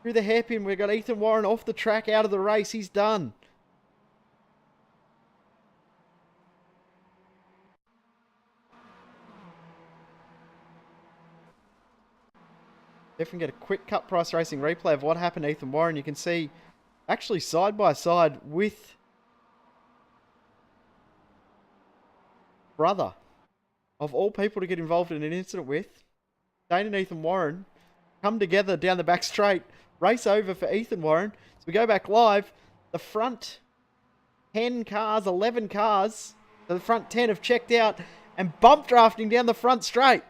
Through the hairpin, we've got Ethan Warren off the track, out of the race. He's done. Definitely get a quick cut price racing replay of what happened to Ethan Warren. You can see actually side by side with brother of all people to get involved in an incident with. Dane and Ethan Warren come together down the back straight. Race over for Ethan Warren. So we go back live. The front 10 cars, 11 cars, so the front 10 have checked out and bump drafting down the front straight.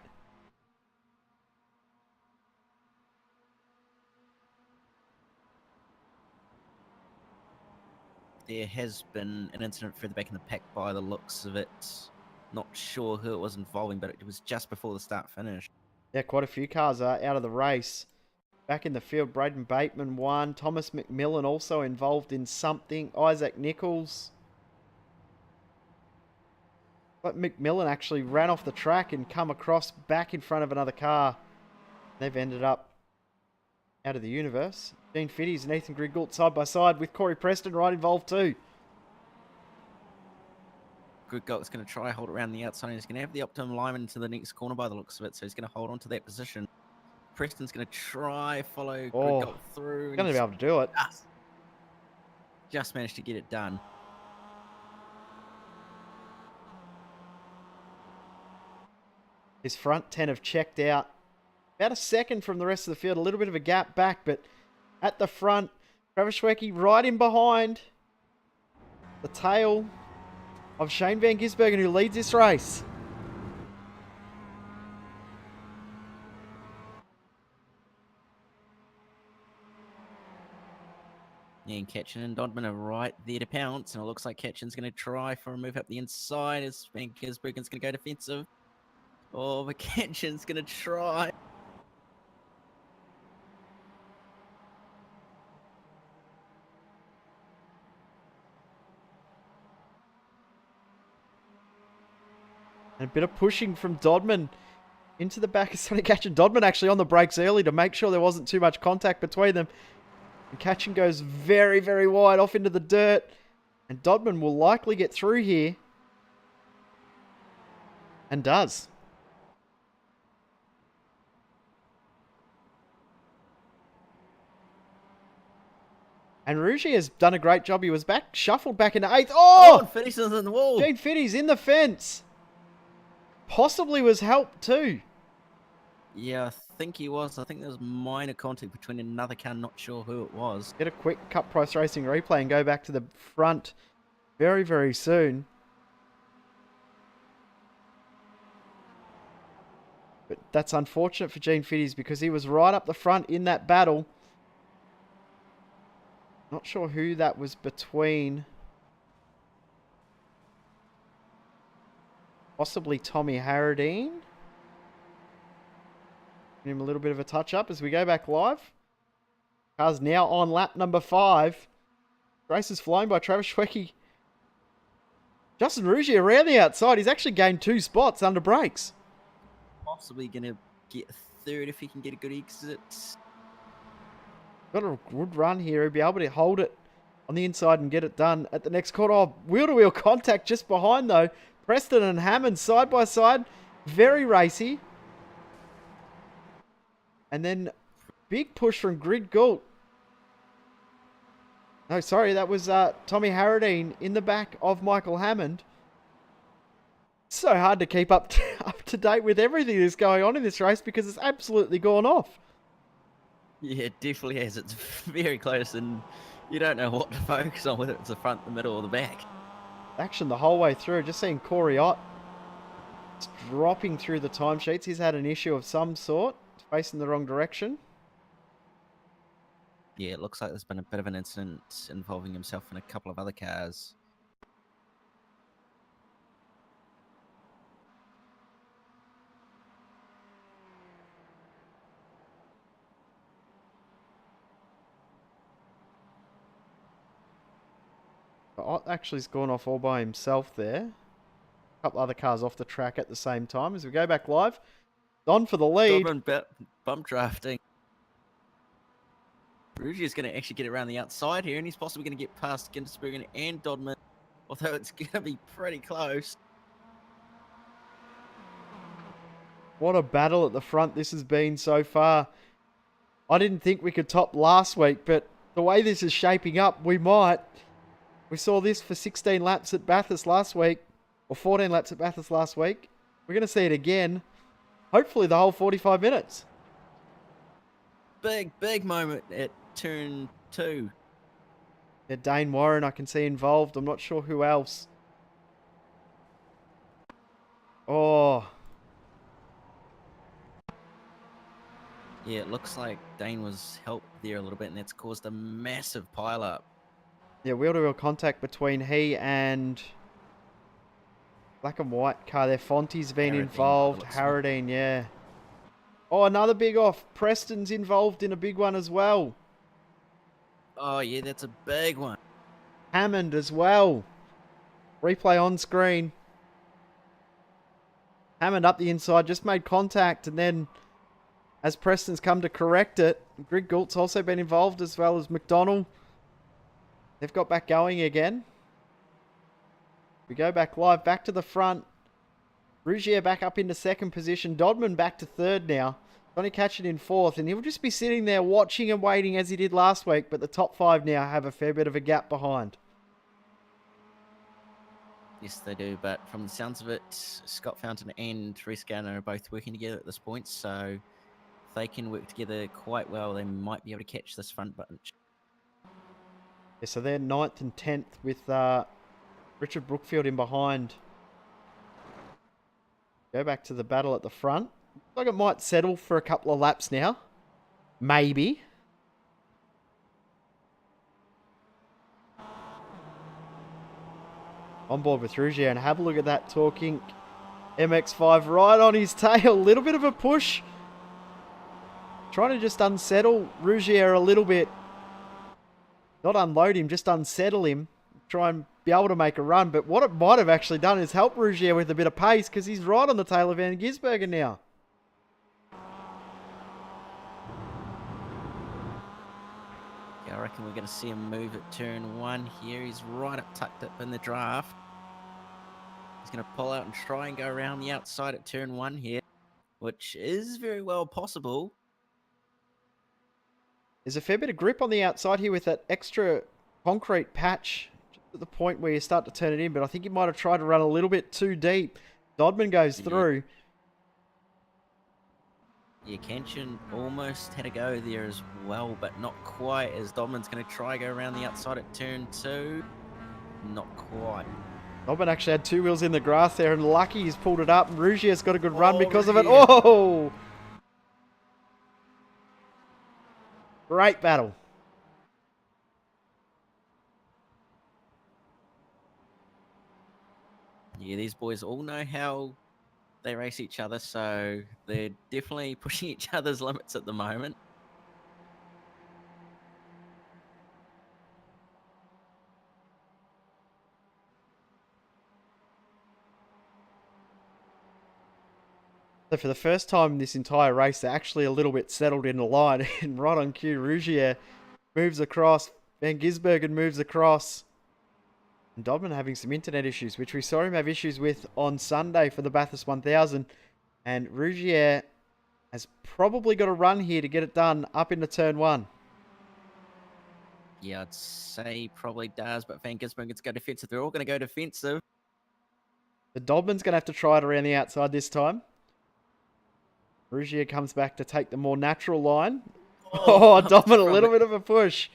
There has been an incident further back in the pack by the looks of it. Not sure who it was involving, but it was just before the start finish. Yeah, quite a few cars are out of the race. Back in the field, Braden Bateman won. Thomas McMillan also involved in something. Isaac Nichols. But McMillan actually ran off the track and come across back in front of another car. They've ended up out of the universe. Dean Fitties and Ethan Griggoult side by side with Corey Preston right involved too. Griggoult's going to try hold it around the outside. And he's going to have the optimum alignment into the next corner by the looks of it, so he's going to hold on to that position. Preston's going to try follow Griggoult through. He's going to be able to do it. Just managed to get it done. His front 10 have checked out. About a second from the rest of the field. A little bit of a gap back, but at the front, Travis Schwenke right in behind the tail of Shane Van Gisbergen, who leads this race. Yeah, and Catchin and Dodman are right there to pounce, and it looks like Catchin's going to try for a move up the inside as Van Gisbergen's going to go defensive. Oh, but Catchin's going to try. And a bit of pushing from Dodman into the back of Sonny Catchin. Dodman actually on the brakes early to make sure there wasn't too much contact between them. And Catchin goes very, very wide off into the dirt. And Dodman will likely get through here. And does. And Rugi has done a great job. He was back, shuffled back into 8th. Oh! Finishes in the wall. Gene Fitties in the fence. Possibly was helped too. Yeah, I think he was. I think there was minor contact between another car. Not sure who it was. Get a quick cut price racing replay and go back to the front very, very soon. But that's unfortunate for Gene Fitties because he was right up the front in that battle. Not sure who that was between. Possibly Tommy Harradine. Give him a little bit of a touch up as we go back live. Car's now on lap number 5. Race is flown by Travis Schwenke. Justin Rugi around the outside. He's actually gained 2 spots under brakes. Possibly going to get third if he can get a good exit. Got a good run here. He'll be able to hold it on the inside and get it done at the next corner. Oh, wheel-to-wheel contact just behind, though. Preston and Hammond side by side. Very racy. And then big push from Griggoult. No, sorry, that was Tommy Harradine in the back of Michael Hammond. So hard to keep up to date with everything that's going on in this race because it's absolutely gone off. Yeah, it definitely has. It's very close, and you don't know what to focus on, whether it's the front, the middle, or the back. action the whole way through. Just seeing Corey Ott dropping through the timesheets. He's had an issue of some sort, facing the wrong direction. Yeah, it looks like there's been a bit of an incident involving himself and a couple of other cars. Ott actually's gone off all by himself there. A couple other cars off the track at the same time. As we go back live, Don for the lead. Bump drafting. Ruggie is going to actually get around the outside here, and he's possibly going to get past Ginsbergen and Dodman, although it's going to be pretty close. What a battle at the front this has been so far. I didn't think we could top last week, but the way this is shaping up, we might. We saw this for 16 laps at Bathurst last week, or 14 laps at Bathurst last week. We're going to see it again. Hopefully the whole 45 minutes. Big moment at turn 2. Yeah, Dane Warren I can see involved. I'm not sure who else. Oh. Yeah, it looks like Dane was helped there a little bit, and that's caused a massive pile-up. Yeah, wheel-to-wheel contact between he and black and white car there. Fonty's been Harradine, involved. looks like. Harradine, yeah. Oh, another big off. Preston's involved in a big one as well. Oh, yeah, that's a big one. Hammond as well. Replay on screen. Hammond up the inside, just made contact, and then as Preston's come to correct it, Greg Goult's also been involved as well as McDonald. They've got back going again. We go back live, back to the front. Rougier back up into second position. Dodman back to third now. Johnny Catchett in fourth, and he'll just be sitting there watching and waiting as he did last week, but the top 5 now have a fair bit of a gap behind. Yes, they do, but from the sounds of it, Scott Fountain and Reece Gardner are both working together at this point, so if they can work together quite well, they might be able to catch this front bunch. Yeah, so they're 9th and 10th with Richard Brookfield in behind. Go back to the battle at the front. Looks like it might settle for a couple of laps now. Maybe. On board with Rougier, and have a look at that talking MX5 right on his tail. Little bit of a push. Trying to just unsettle Rougier a little bit. Not unload him, just unsettle him. Try and be able to make a run. But what it might have actually done is help Rougier with a bit of pace, because he's right on the tail of Van Gisbergen now. Yeah, I reckon we're going to see him move at turn 1 here. He's right up, tucked up in the draft. He's going to pull out and try and go around the outside at turn 1 here, which is very well possible. There's a fair bit of grip on the outside here with that extra concrete patch just at the point where you start to turn it in, but I think he might have tried to run a little bit too deep. Dodman goes through. Yeah, Kenshin almost had a go there as well, but not quite, as Dodman's going to try go around the outside at turn 2. Not quite. Dodman actually had 2 wheels in the grass there, and lucky he's pulled it up, and Rougier's got a good run because of it. yeah. Oh! Great battle. Yeah, these boys all know how they race each other, so they're definitely pushing each other's limits at the moment. So for the first time in this entire race, they're actually a little bit settled in the line. And right on cue, Rougier moves across. Van Gisbergen moves across. And Dodman having some internet issues, which we saw him have issues with on Sunday for the Bathurst 1000. And Rougier has probably got a run here to get it done up into turn 1. Yeah, I'd say probably does, but Van Gisbergen's go defensive. They're all going to go defensive. The Dodman's going to have to try it around the outside this time. Rougier comes back to take the more natural line. Oh, Dodman a little bit of a push.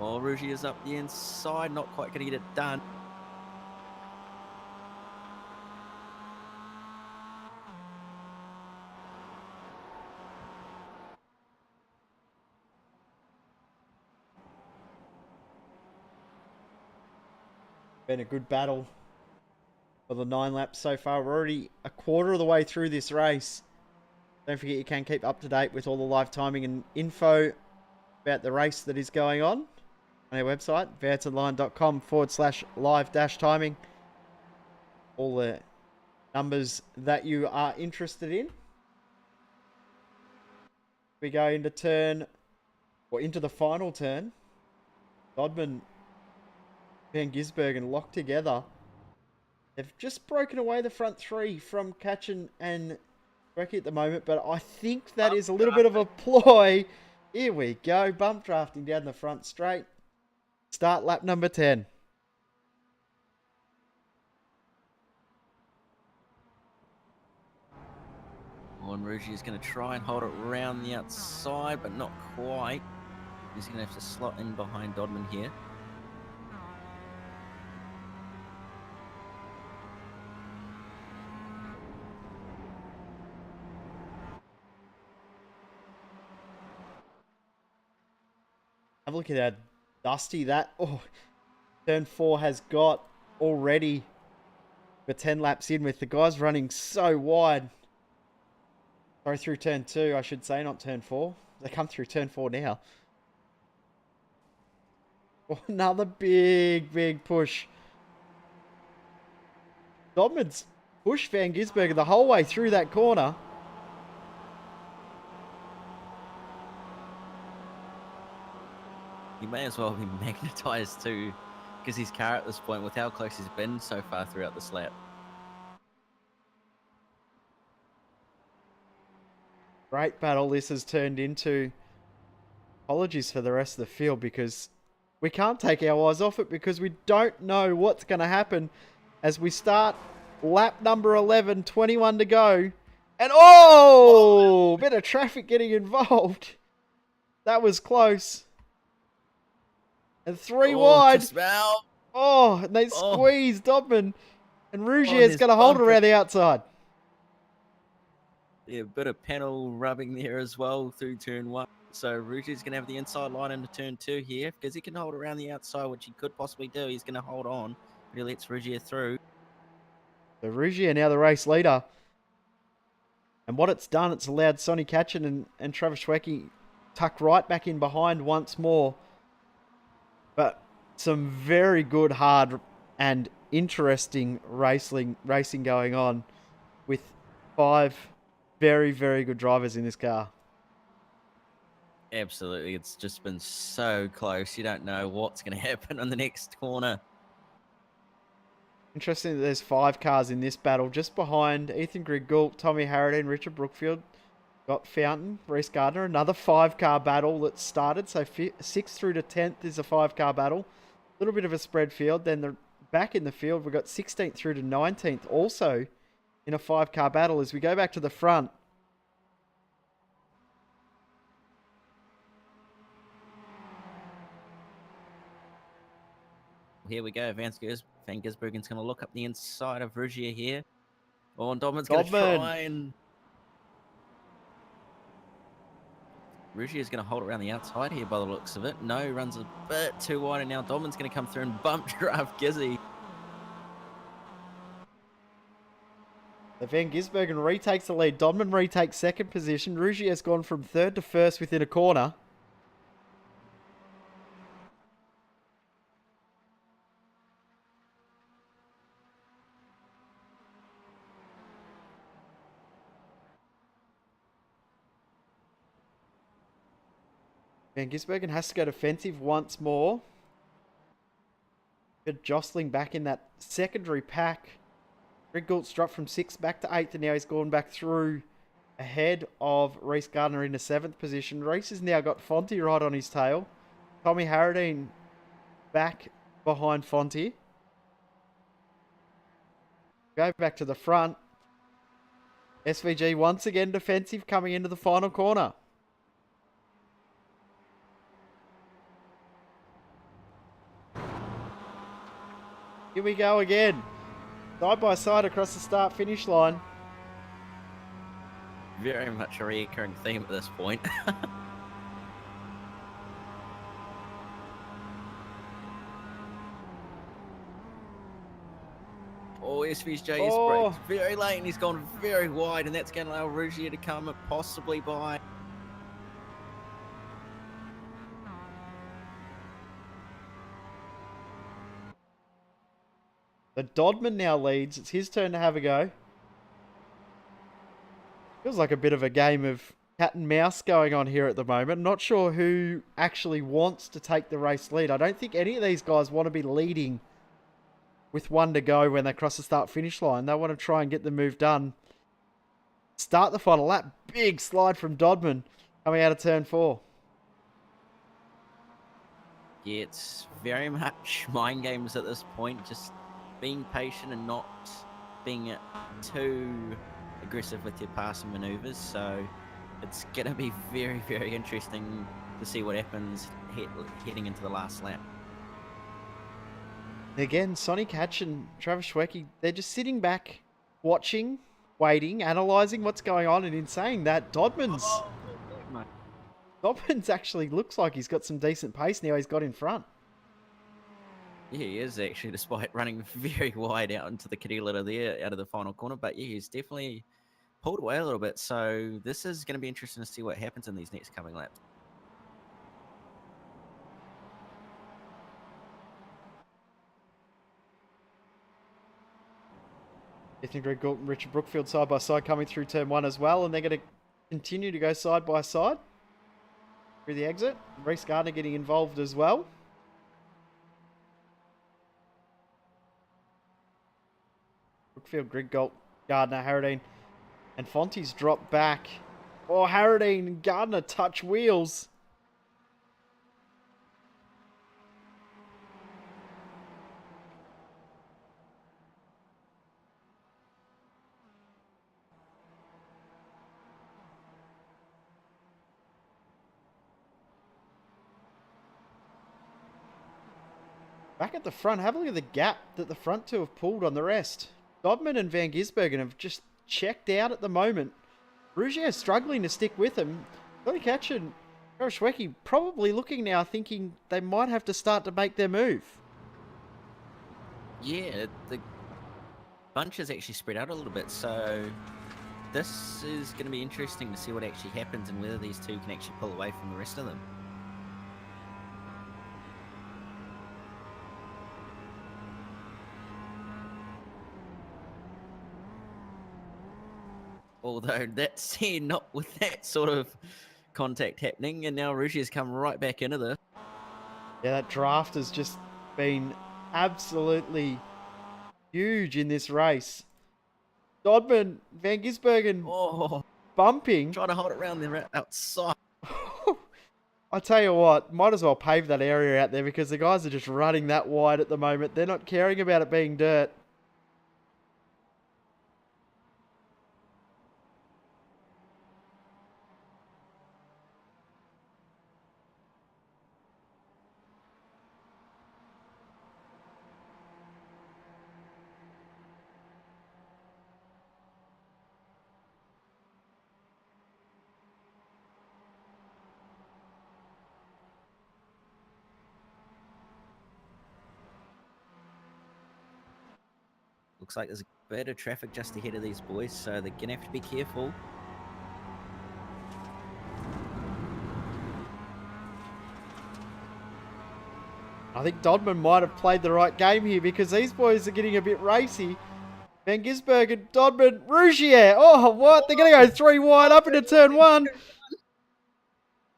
Well, Rougier is up the inside, not quite going to get it done. Been a good battle for the 9 laps so far. We're already a quarter of the way through this race. Don't forget you can keep up to date with all the live timing and info about the race that is going on our website, vertsonline.com/live-timing. All the numbers that you are interested in. We go into the final turn. Dodman, Van Gisbergen locked together. They've just broken away the front three from Katchen and Brecky at the moment, but I think that is a little bit of a ploy. Here we go, bump drafting down the front straight. Start lap number 10. And Rougier is going to try and hold it around the outside, but not quite. He's going to have to slot in behind Dodman here. Have a look at how dusty that turn 4 has got already. We're 10 laps in with the guys running so wide. Sorry, through turn 2, I should say, not turn 4. They come through turn 4 now. Oh, another big push. Dodman's pushed Van Gisbergen the whole way through that corner. He may as well be magnetised too, because his car at this point, with how close he's been so far throughout this lap. Great battle this has turned into. Apologies for the rest of the field because we can't take our eyes off it because we don't know what's going to happen as we start lap number 11, 21 to go. And bit of traffic getting involved. That was close. And 3 wide. And they squeezed Dodman. And Rougier's going to hold it around the outside. Yeah, a bit of panel rubbing there as well through turn 1. So Rougier's going to have the inside line into turn 2 here because he can hold around the outside, which he could possibly do. He's going to hold on, but he lets Rougier through. So Rougier now the race leader. And what it's done, it's allowed Sonny Katchen and Travis Schwecke tuck right back in behind once more. But some very good, hard and interesting racing going on with 5 very, very good drivers in this car. Absolutely. It's just been so close. You don't know what's going to happen on the next corner. Interesting that there's 5 cars in this battle. Just behind Ethan Griggoult, Tommy Harradine, Richard Brookfield. Got Fountain, Reese Gardner. Another 5-car battle that started. So 6th through to 10th is a 5-car battle. A little bit of a spread field. Then back in the field, we've got 16th through to 19th also in a 5-car battle. As we go back to the front, here we go. Van Gisbergen's going to look up the inside of Rougier here. And Dodman's going to try and... Rougier's going to hold it around the outside here by the looks of it. No, runs a bit too wide, and now Dodman's going to come through and bump draft Gizzy. Van Gisbergen retakes the lead. Dodman retakes 2nd position. Rougier has gone from 3rd to 1st within a corner. Van Gisbergen has to go defensive once more. Good jostling back in that secondary pack. Greg Gault's dropped from 6th back to 8th, and now he's gone back through ahead of Reese Gardner into 7th position. Reese has now got Fonte right on his tail. Tommy Harradine back behind Fonte. Go back to the front. SVG once again defensive coming into the final corner. Here we go again. Side by side across the start finish line. Very much a recurring theme at this point. Oh, SVJ is Oh. braked very late and he's gone very wide, and that's going to allow Rougier to come possibly by. The Dodman now leads. It's his turn to have a go. Feels like a bit of a game of cat and mouse going on here at the moment. Not sure who actually wants to take the race lead. I don't think any of these guys want to be leading with one to go when they cross the start-finish line. They want to try and get the move done. Start the final lap. Big slide from Dodman coming out of turn 4. Yeah, it's very much mind games at this point. Just being patient and not being too aggressive with your passing maneuvers. So it's going to be very, very interesting to see what happens heading into the last lap. Again, Sonic Hatch and Travis Schwecke, they're just sitting back, watching, waiting, analysing what's going on, and in saying that, Dodman's actually looks like he's got some decent pace now he's got in front. Yeah, he is actually, despite running very wide out into the kitty litter there, out of the final corner. But yeah, he's definitely pulled away a little bit. So this is going to be interesting to see what happens in these next coming laps. Ethan Greg Galton, Richard Brookfield side by side coming through turn 1 as well, and they're going to continue to go side by side through the exit. Reece Gardner getting involved as well. Brookfield, Greg Galt, Gardner, Harradine, and Fonte's drop back. Oh, Harradine and Gardner touch wheels. Back at the front, have a look at the gap that the front two have pulled on the rest. Dodman and Van Gisbergen have just checked out at the moment. Rougier is struggling to stick with him. Tony Catch and Schwecke probably looking now, thinking they might have to start to make their move. Yeah, the bunch is actually spread out a little bit, so this is going to be interesting to see what actually happens and whether these two can actually pull away from the rest of them. Although that's here, not with that sort of contact happening, and now Rougier's come right back into this. Yeah, that draft has just been absolutely huge in this race. Dodman, Van Gisbergen bumping. Trying to hold it around there outside. I tell you what, might as well pave that area out there because the guys are just running that wide at the moment. They're not caring about it being dirt. Looks like there's a bit of traffic just ahead of these boys, so they're going to have to be careful. I think Dodman might have played the right game here because these boys are getting a bit racy. Van Gisbergen, Dodman, Rougier. Oh, what? They're going to go 3 wide up into turn 1.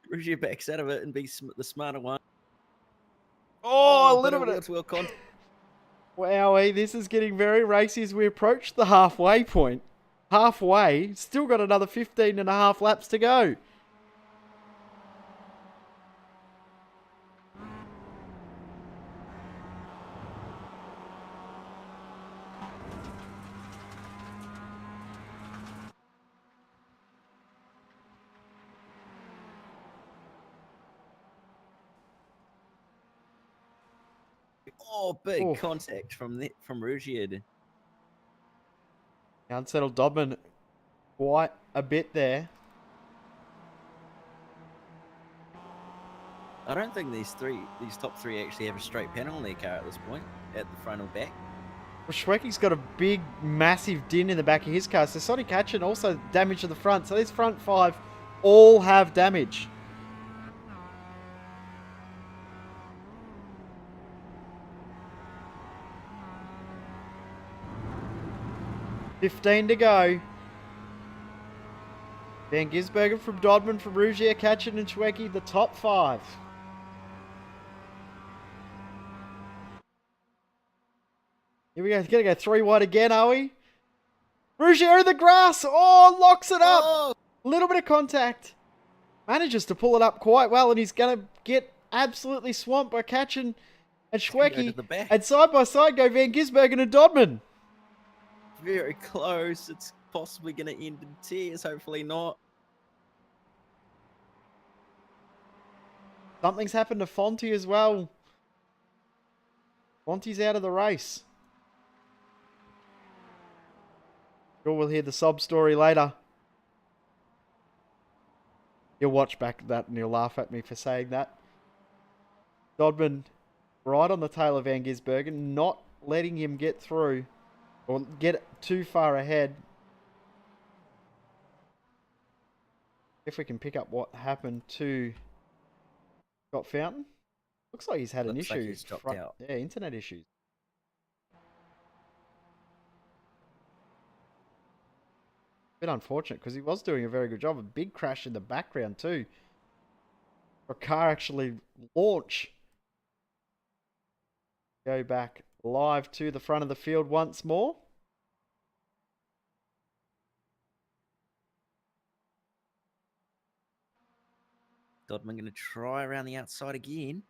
Rougier backs out of it and be the smarter one. Oh, a little bit of... wheel contact. Wowee, this is getting very racy as we approach the halfway point. Halfway, still got another 15 and a half laps to go. Oh, big Oof. contact from Rugier. Unsettled Dodman quite a bit there. I don't think these top three actually have a straight panel in their car at this point, at the front or back. Well, Schwecky's got a big, massive din in the back of his car. So Sonny Katchen also damage to the front. So these front five all have damage. $15 to go. Van Gisbergen from Dodman, from Rugier, Katchen and Schwecky, the top five. Here we go. Gonna go 3 wide again, are we? Rugier in the grass. Oh, locks it up. Oh, Little bit of contact. Manages to pull it up quite well, and he's going to get absolutely swamped by Katchen and gonna go to Schwecky. the back. And side by side go Van Gisbergen and Dodman. very close. It's possibly going to end in tears. Hopefully not. Something's happened to Fonty as well. Fonty's out of the race. Sure, we'll hear the sob story later. You'll watch back that and you'll laugh at me for saying that. Dodman right on the tail of Van Gisbergen, not letting him get through or get too far ahead. If we can pick up what happened to Scott Fountain. Looks like he's had an Looks like issue. he's dropped out. Yeah, internet issues. Bit unfortunate because he was doing a very good job. A big crash in the background too. A car actually launch. Go back live to the front of the field once more. Dodman going to try around the outside again.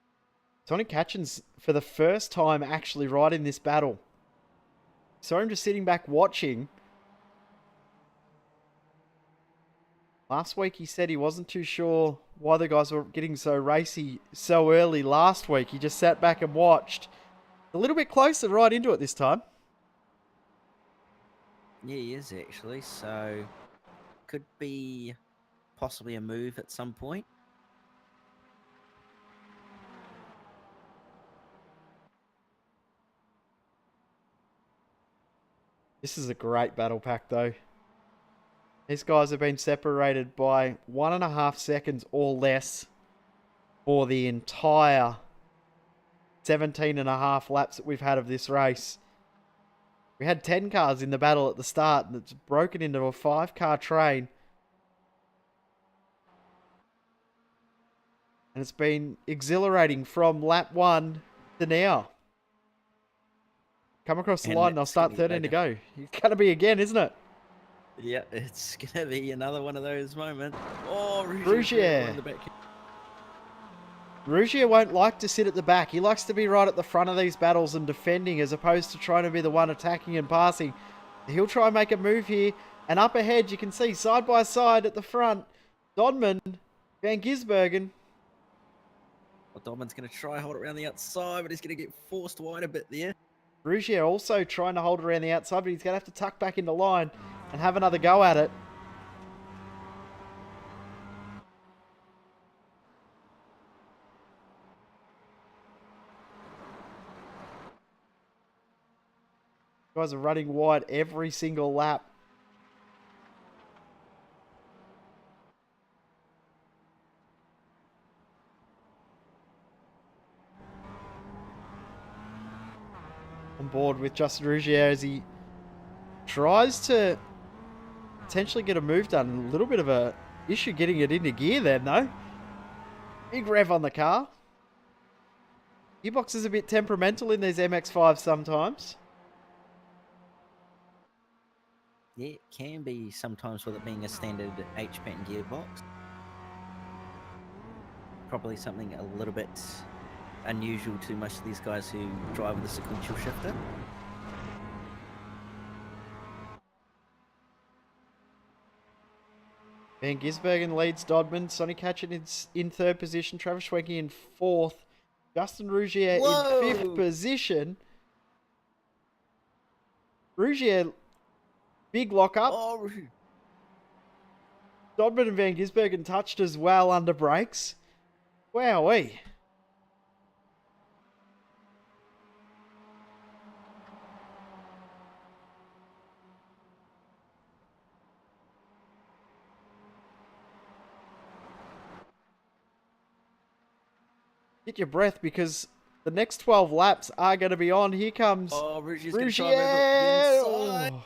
Tony Katchen's for the first time actually right in this battle. So I'm just sitting back watching. Last week he said he wasn't too sure why the guys were getting so racy so early last week. He just sat back and watched. A little bit closer right into it this time. Yeah, he is actually. So could be possibly a move at some point. This is a great battle pack though. These guys have been separated by 1.5 seconds or less for the entire 17.5 laps that we've had of this race. We had 10 cars in the battle at the start and it's broken into a 5-car train. And it's been exhilarating from lap 1 to now. Come across the And line and they'll it's start gonna be 13 to go. It's going to be again, isn't it? Yeah, it's going to be another one of those moments. Oh, Rugier. in the back. Rugier won't like to sit at the back. He likes to be right at the front of these battles and defending as opposed to trying to be the one attacking and passing. He'll try and make a move here. And up ahead, you can see side by side at the front, Dodman, Van Gisbergen. Well, Dodman's going to try hold it around the outside, but he's going to get forced wide a bit there. Rugier also trying to hold it around the outside, but he's going to have to tuck back into line and have another go at it. Guys are running wide every single lap. On board with Justin Rugier as he tries to potentially get a move done. A little bit of a issue getting it into gear then though. Big rev on the car. Gearbox is a bit temperamental in these MX5 sometimes. Yeah, it can be sometimes with it being a standard H-pattern gearbox. Probably something a little bit unusual to most of these guys who drive with a sequential shifter. Van Gisbergen leads Dodman. Sonny Katchen is in third position. Travis Schwenke in fourth. Justin Rougier in Whoa! 5th position. Rougier, big lock up. Oh, Dodman and Van Gisbergen touched as well under brakes. Wowee. Get your breath because the next 12 laps are going to be on. Here comes Rougier's going to try Rougier. and move up the inside. Oh,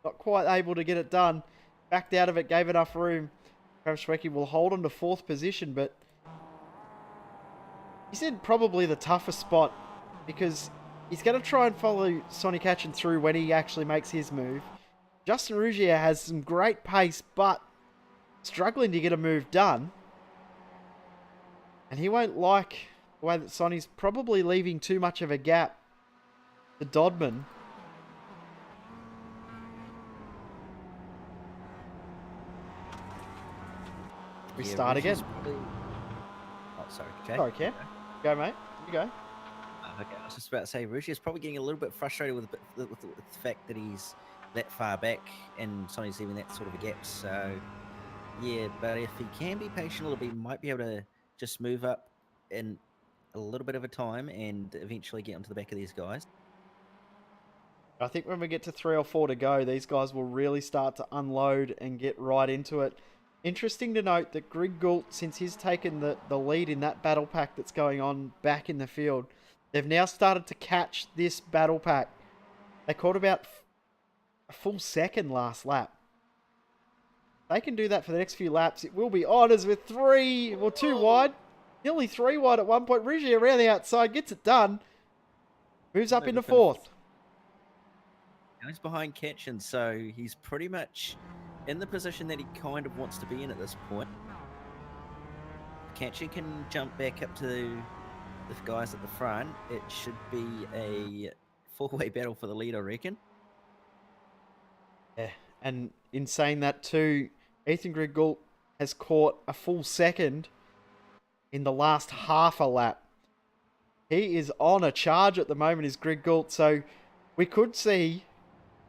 not quite able to get it done. Backed out of it, gave enough room. Travis Schwecke will hold on to 4th position, but he's in probably the toughest spot because he's going to try and follow Sonny Katchen through when he actually makes his move. Justin Rougier has some great pace, but struggling to get a move done. And he won't like the way that Sonny's probably leaving too much of a gap to Dodman. We start again. Oh, sorry, Jay. Sorry, Cam. Go, mate. You go. Okay, I was just about to say, Rouger's probably getting a little bit frustrated with the fact that he's that far back and Sonny's leaving that sort of a gap. So, yeah, but if he can be patient a little bit, he might be able to just move up in a little bit of a time and eventually get onto the back of these guys. I think when we get to 3 or 4 to go, these guys will really start to unload and get right into it. Interesting to note that Greg Gould, since he's taken the lead in that battle pack that's going on back in the field, they've now started to catch this battle pack. They caught about a full second last lap. They can do that for the next few laps. It will be on as with 2 wide. Nearly 3 wide at one point. Rougier around the outside, gets it done. Moves up into 4th. Now he's behind Katchen, so he's pretty much in the position that he kind of wants to be in at this point. Katchen can jump back up to the guys at the front. It should be a 4-way battle for the lead, I reckon. Yeah, and in saying that too, Ethan Griggle has caught a full second in the last half a lap. He is on a charge at the moment, is Greg Gould. So we could see,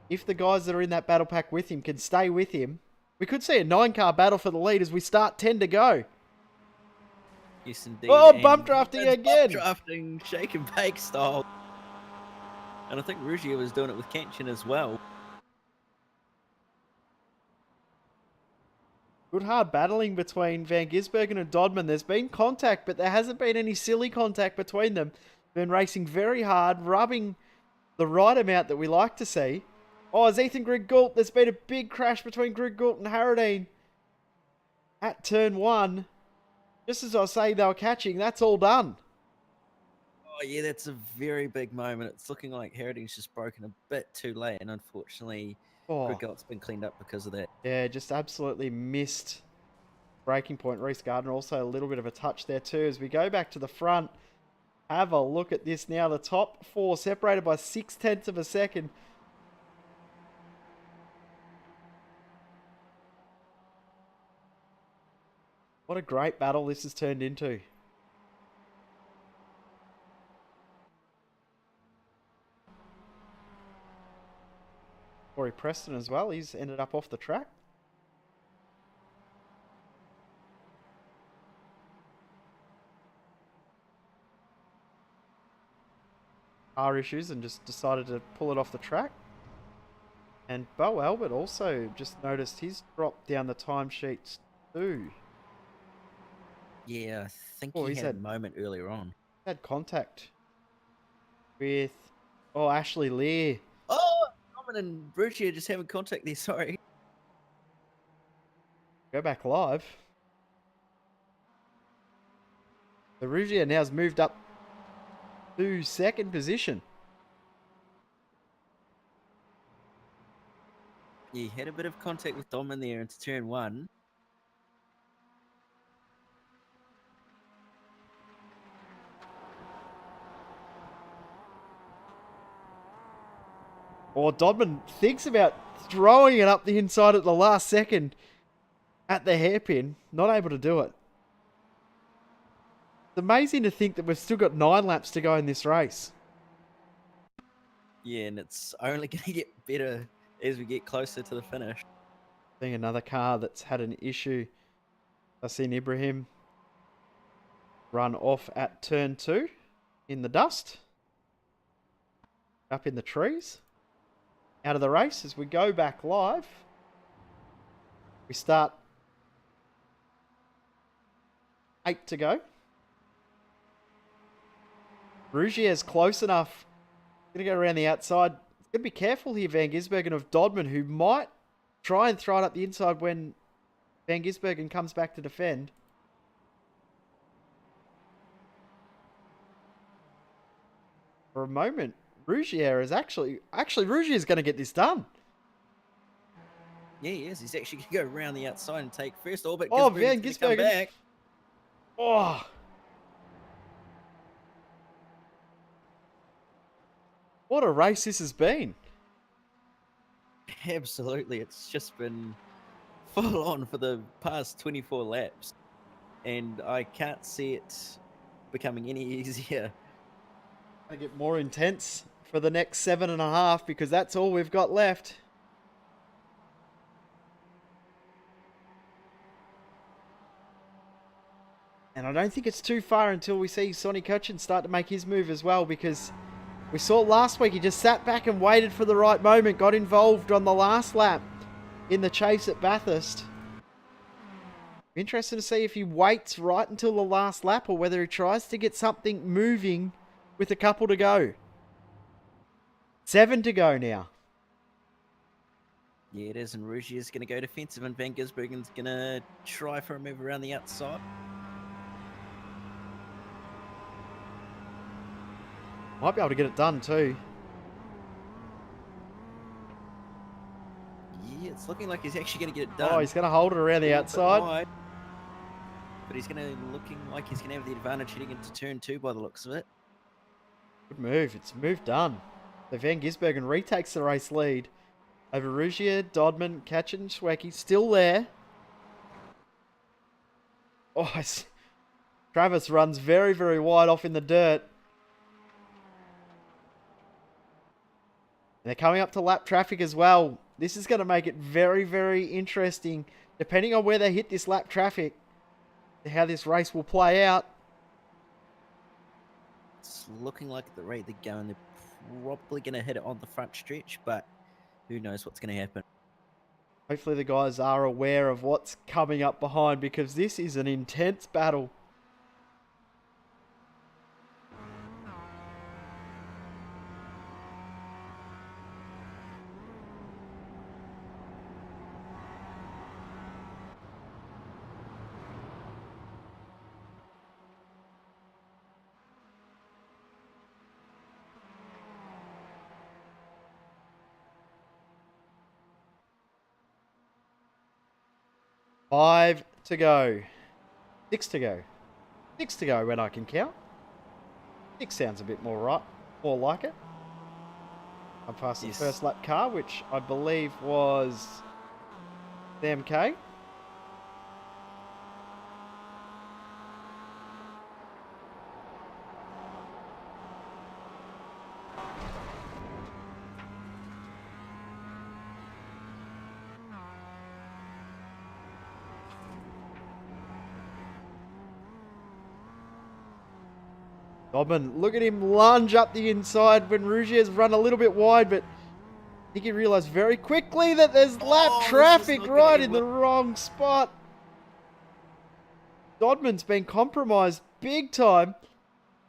if the guys that are in that battle pack with him can stay with him, we could see a 9-car battle for the lead as we start 10 to go. Yes, indeed. Oh, and bump drafting it's again. Bump drafting, shake and bake style. And I think Rougier was doing it with Katchen as well. Good hard battling between Van Gisbergen and Dodman. There's been contact, but there hasn't been any silly contact between them. Been racing very hard, rubbing the right amount that we like to see. Oh, it's Ethan Greg Gould. There's been a big crash between Greg Gould and Harradine at turn 1. Just as I was saying they were catching, that's all done. Oh, yeah, that's a very big moment. It's looking like Harradine's just broken a bit too late, and unfortunately, Greg Gould's been cleaned up because of that. Yeah, just absolutely missed breaking point. Reece Gardner also a little bit of a touch there too. As we go back to the front, have a look at this now. The top 4 separated by 0.6 of a second. What a great battle this has turned into. Corey Preston as well. He's ended up off the track. Car issues and just decided to pull it off the track. And Bo Albert also just noticed he's dropped down the timesheets too. Yeah, I think Oh, he he's had a had- moment earlier on. Had contact with Ashley Lear. Oh, Norman and Rougier just having contact there, sorry. Go back live. The Rougier now has moved up to 2nd position. Yeah, he had a bit of contact with Domin there into turn 1. Or Dodman thinks about throwing it up the inside at the last second at the hairpin. Not able to do it. amazing to think that we've still got 9 laps to go in this race. Yeah, and it's only going to get better as we get closer to the finish. Seeing another car that's had an issue. I've seen Ibrahim run off at turn 2 in the dust. Up in the trees. Out of the race as we go back live. We start 8 to go. Rougier's close enough. Going to go around the outside. Going to be careful here, Van Gisbergen of Dodman, who might try and throw it up the inside when Van Gisbergen comes back to defend. For a moment, Rougier is actually Rougier is going to get this done. Yeah, he is. He's actually going to go around the outside and take first all, but Oh, Gisbergen's Van gonna come Gisbergen. back. Oh. What a race this has been. Absolutely. It's just been full on for the past 24 laps. And I can't see it becoming any easier. Going to get more intense for the next 7.5 because that's all we've got left. And I don't think it's too far until we see Sonny Kutchin start to make his move as well, because we saw last week he just sat back and waited for the right moment, got involved on the last lap in the chase at Bathurst. Interesting to see if he waits right until the last lap or whether he tries to get something moving with a couple to go. 7 to go now. Yeah, it is. And Rougier's going to go defensive, and Van Gisbergen's going to try for a move around the outside. Might be able to get it done too. Yeah, it's looking like he's actually going to get it done. Oh, he's going to hold it around the A little bit outside. wide, but he's going to looking like he's going to have the advantage heading into turn 2 by the looks of it. Good move. It's a move done. So Van Gisbergen retakes the race lead over Rougier, Dodman, Kutchin, Schwecki. Still there. Oh, Travis runs very, very wide off in the dirt. And they're coming up to lap traffic as well. This is going to make it very, very interesting, depending on where they hit this lap traffic, how this race will play out. It's looking like at the rate they're going, they're probably going to hit it on the front stretch, but who knows what's going to happen. Hopefully the guys are aware of what's coming up behind, because this is an intense battle. Five to go. 6 to go. 6 to go when I can count. 6 sounds a bit more right, more like it. I'm past the first lap car, which I believe was the MK. Dodman, look at him lunge up the inside when Rougier's run a little bit wide, but I think he realised very quickly that there's lap traffic right in the wrong spot. Dodman's been compromised big time.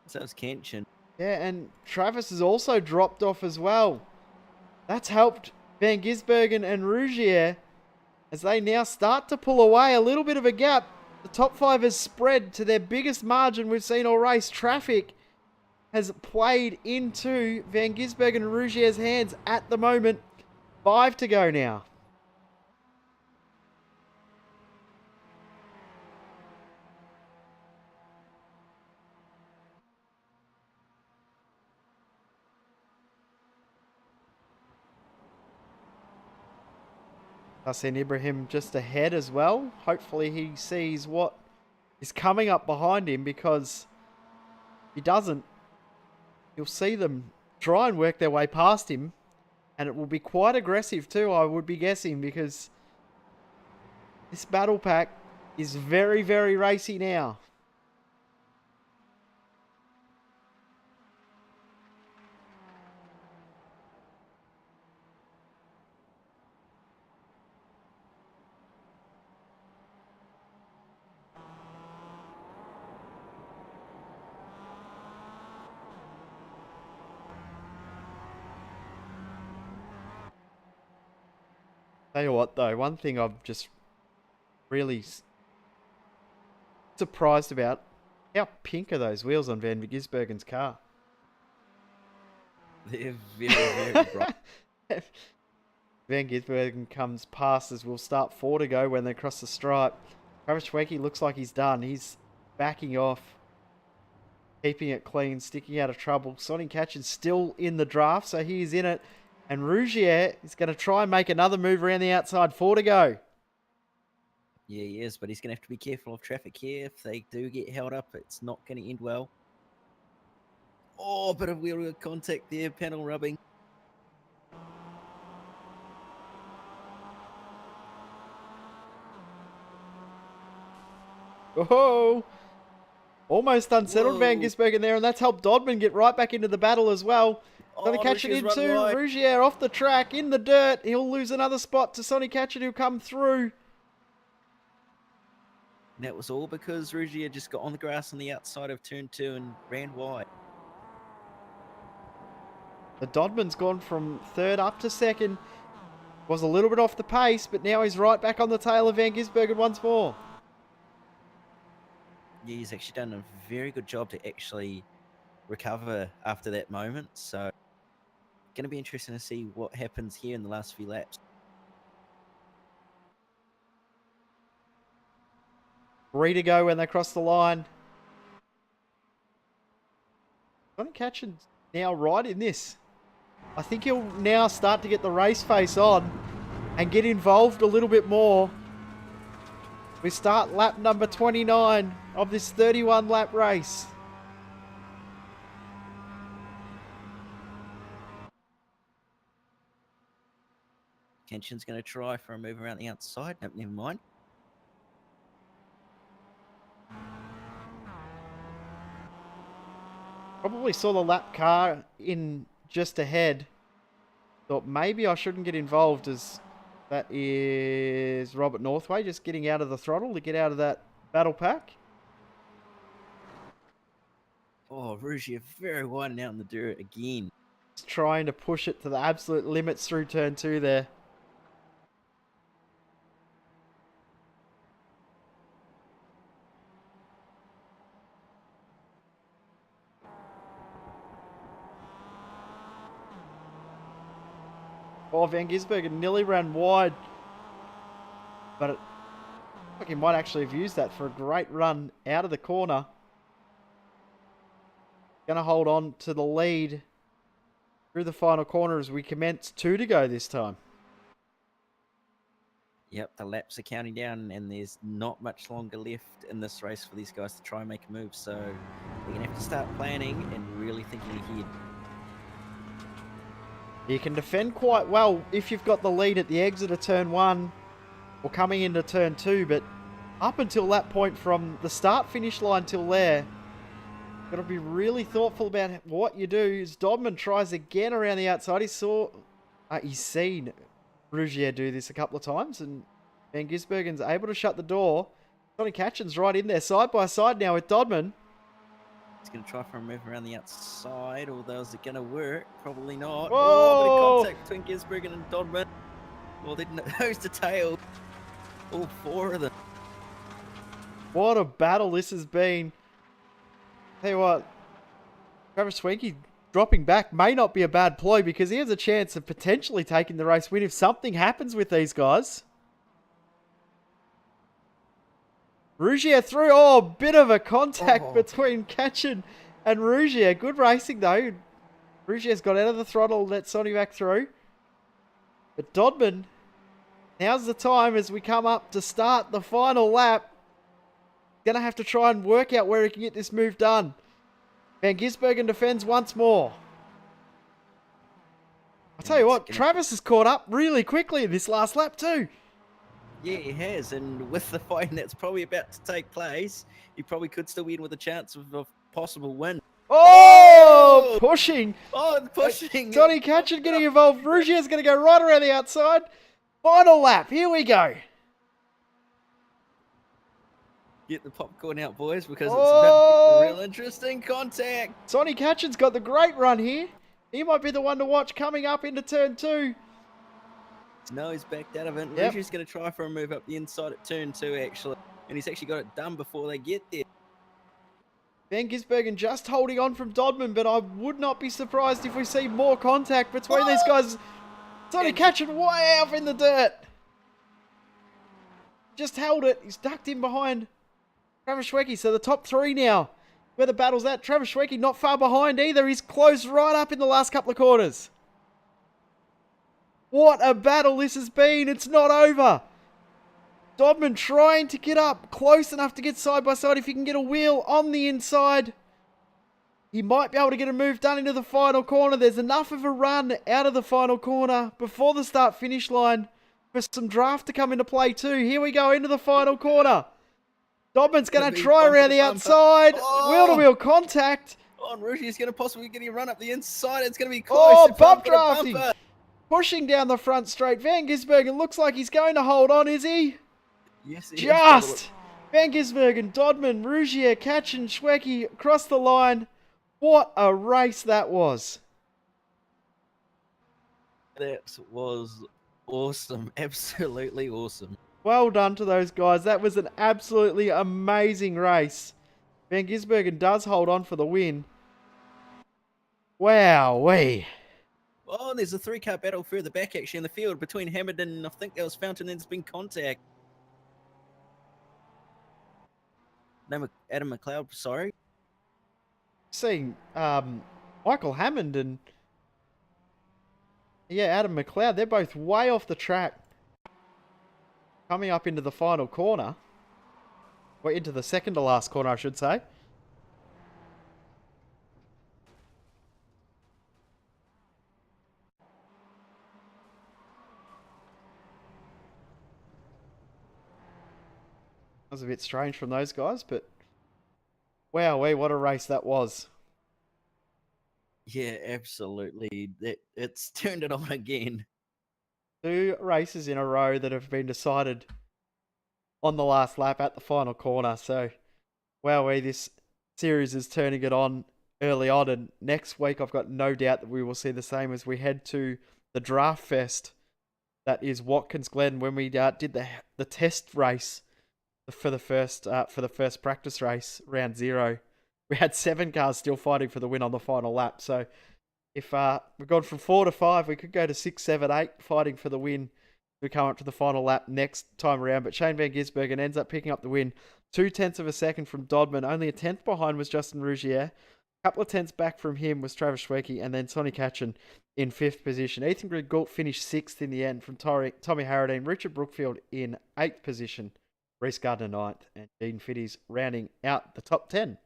So it's Kenshin. Yeah, and Travis has also dropped off as well. That's helped Van Gisbergen and Rougier as they now start to pull away a little bit of a gap. The top 5 has spread to their biggest margin we've seen all race. Traffic has played into Van Gisbergen and Rougier's hands at the moment. 5 to go now. Hussein Ibrahim just ahead as well. Hopefully he sees what is coming up behind him, because he doesn't, you'll see them try and work their way past him. And it will be quite aggressive too, I would be guessing, because this battle pack is very, very racy now. Tell you what though, one thing I'm just really surprised about, how pink are those wheels on Van Gisbergen's car? They're very, very bright. Van Gisbergen comes past as we'll start 4 to go when they cross the stripe. Travis Schwenke looks like he's done. He's backing off, keeping it clean, sticking out of trouble. Sonny Catchin's still in the draft, so he's in it. And Rougier is going to try and make another move around the outside. 4 to go. Yeah, he is, but he's going to have to be careful of traffic here. If they do get held up, it's not going to end well. Oh, a bit of wheel contact there, panel rubbing. Oh, almost unsettled Van Gisbergen there, and that's helped Dodman get right back into the battle as well. Sonny Catchin in too. Rougier off the track in the dirt. He'll lose another spot to Sonny Catchin, who'll come through. And that was all because Rougier just got on the grass on the outside of turn 2 and ran wide. The Dodman's gone from 3rd up to 2nd. Was a little bit off the pace, but now he's right back on the tail of Van Gisbergen once more. Yeah, he's actually done a very good job to actually recover after that moment. So, going to be interesting to see what happens here in the last few laps. Three to go when they cross the line. Sonny Catchin's now right in this. I think he'll now start to get the race face on and get involved a little bit more. We start lap number 29 of this 31 lap race. Kenshin's going to try for a move around the outside. Nope, never mind. Probably saw the lap car in just ahead. Thought maybe I shouldn't get involved, as that is Robert Northway just getting out of the throttle to get out of that battle pack. Oh, Rougier very wide and out in the dirt again. Just trying to push it to the absolute limits through turn 2 there. Oh, Van Gisbergen nearly ran wide. But it looks like he might actually have used that for a great run out of the corner. Going to hold on to the lead through the final corner as we commence 2 to go this time. Yep, the laps are counting down and there's not much longer left in this race for these guys to try and make a move. So they're going to have to start planning and really thinking ahead. You can defend quite well if you've got the lead at the exit of turn 1 or coming into turn 2, but up until that point from the start-finish line till there, got to be really thoughtful about what you do. As Dodman tries again around the outside, he's seen Rougier do this a couple of times, and Van Gisbergen's able to shut the door. Sonny Catchin's right in there, side by side now with Dodman. He's going to try for a move around the outside, although is it going to work? Probably not. Whoa! Oh, a bit of contact between Gisbergen and Dodman. Well, they're nose to tail. All 4 of them. What a battle this has been. Tell you what, Travis Schwenke dropping back may not be a bad ploy, because he has a chance of potentially taking the race win if something happens with these guys. Rougier through. Oh, bit of a contact between Catchin and Rougier. Good racing though. Rougier's got out of the throttle, let Sonny back through. But Dodman, now's the time as we come up to start the final lap. Gonna have to try and work out where he can get this move done. Van Gisbergen defends once more. I'll tell you what, Travis has caught up really quickly in this last lap too. Yeah, he has, and with the fighting that's probably about to take place, he probably could still win with a chance of a possible win. Oh, pushing. Oh, pushing! Sonny Catchin getting involved. Rougier's going to go right around the outside. Final lap. Here we go. Get the popcorn out, boys, because it's about to get real interesting contact. Sonny Catchin's got the great run here. He might be the one to watch coming up into turn 2. No, he's backed out of it. Yep. Rougier's going to try for a move up the inside at turn 2, actually. And he's actually got it done before they get there. Van Gisbergen just holding on from Dodman, but I would not be surprised if we see more contact between these guys. Sonny Catchin way off in the dirt. Just held it. He's ducked in behind Travis Schwecke. So the top 3 now, where the battle's at. Travis Schwecke not far behind either. He's closed right up in the last couple of corners. What a battle this has been. It's not over. Dodman trying to get up close enough to get side by side. If he can get a wheel on the inside, he might be able to get a move done into the final corner. There's enough of a run out of the final corner before the start-finish line for some draft to come into play too. Here we go into the final corner. Dodman's going to try around the outside. Wheel-to-wheel contact. Oh, and Rougier's going to possibly get a run up the inside. It's going to be close. Oh, It's bump gonna drafting. bumper. Pushing down the front straight. Van Gisbergen looks like he's going to hold on, is he? Yes, he is. Just! Van Gisbergen, Dodman, Rougier, Catchin, Schwecke across the line. What a race that was. That was awesome. Absolutely awesome. Well done to those guys. That was an absolutely amazing race. Van Gisbergen does hold on for the win. Wowee. Oh, there's a 3-car battle further back, actually, in the field between Hamilton and I think that was Fountain, and there's been contact. No, Adam McLeod, sorry. Seeing Michael Hammond and Adam McLeod, they're both way off the track. Coming up into the final corner. Or into the second to last corner, I should say. That was a bit strange from those guys, but wowee, what a race that was. Yeah, absolutely. It's turned it on again. 2 races in a row that have been decided on the last lap at the final corner. So, wowee, this series is turning it on early on. And next week, I've got no doubt that we will see the same as we head to the Draft Fest. That is Watkins Glen, when we did the test race for the first practice race, round 0. We had 7 cars still fighting for the win on the final lap. So if we've gone from 4 to 5, we could go to 6, 7, 8 fighting for the win. We come up to the final lap next time around. But Shane Van Gisbergen ends up picking up the win. 0.2 of a second from Dodman. Only a 10th behind was Justin Rougier. A couple of tenths back from him was Travis Schwecke, and then Sonny Catchin in 5th position. Ethan Grigalt finished 6th in the end from Tommy Harradine. Richard Brookfield in 8th position. Reese Gardner 9th, and Dean Fitties rounding out the top 10.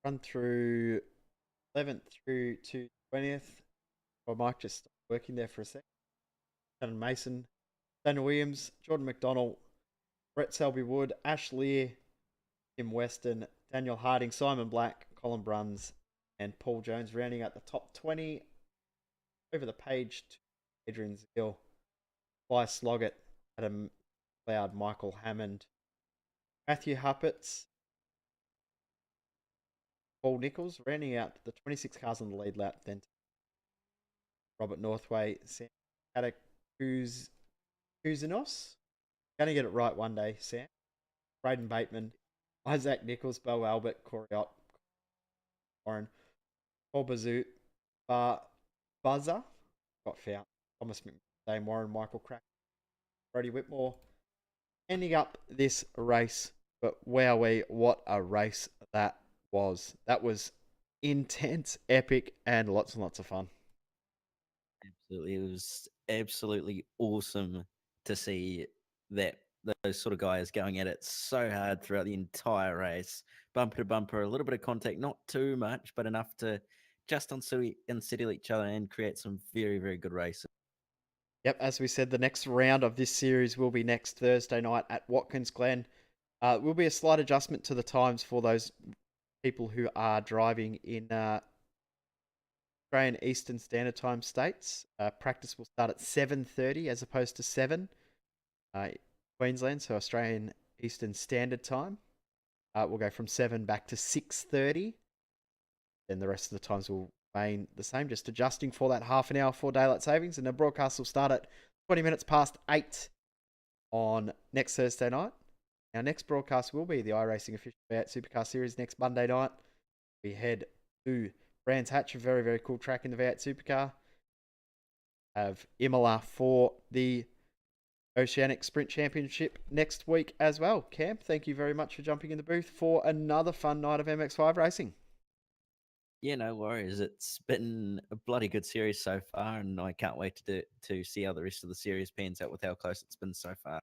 Run through 11th through to 20th. Well, Mike just stopped working there for a sec. Shannon Mason, Daniel Williams, Jordan McDonald, Brett Selby Wood, Ash Lear, Tim Weston, Daniel Harding, Simon Black, Colin Bruns, and Paul Jones rounding out the top 20. Over the page to Adrian Zeal, Fly Sloggett, Adam Cloud, Michael Hammond, Matthew Huppets, Paul Nichols, rounding out the 26 cars on the lead lap. Then Robert Northway, Sam Kouzinos. Going to get it right one day, Sam. Braden Bateman, Isaac Nichols, Bo Albert, Corey Ott, Warren, Paul Bazoot, Buzzer got found. Thomas McDane, Warren, Michael Crack, Brody Whitmore ending up this race. But wowee, what a race that was. That was intense, epic, and lots of fun. Absolutely. It was absolutely awesome to see that those sort of guys going at it so hard throughout the entire race, bumper to bumper, a little bit of contact, not too much, but enough to just unsettle each other and create some very, very good races. Yep, as we said, the next round of this series will be next Thursday night at Watkins Glen. Will be a slight adjustment to the times for those people who are driving in Australian Eastern Standard Time states. Practice will start at 7:30 as opposed to 7 Queensland, so Australian Eastern Standard Time. We'll go from 7 back to 6:30. Then the rest of the times will remain the same, just adjusting for that half an hour for daylight savings. And the broadcast will start at 20 minutes past 8 on next Thursday night. Our next broadcast will be the iRacing Official V8 Supercar Series next Monday night. We head to Brands Hatch, a very, very cool track in the V8 Supercar. Have Imola for the Oceanic Sprint Championship next week as well. Cam, thank you very much for jumping in the booth for another fun night of MX5 racing. Yeah, no worries. It's been a bloody good series so far, and I can't wait to see how the rest of the series pans out with how close it's been so far.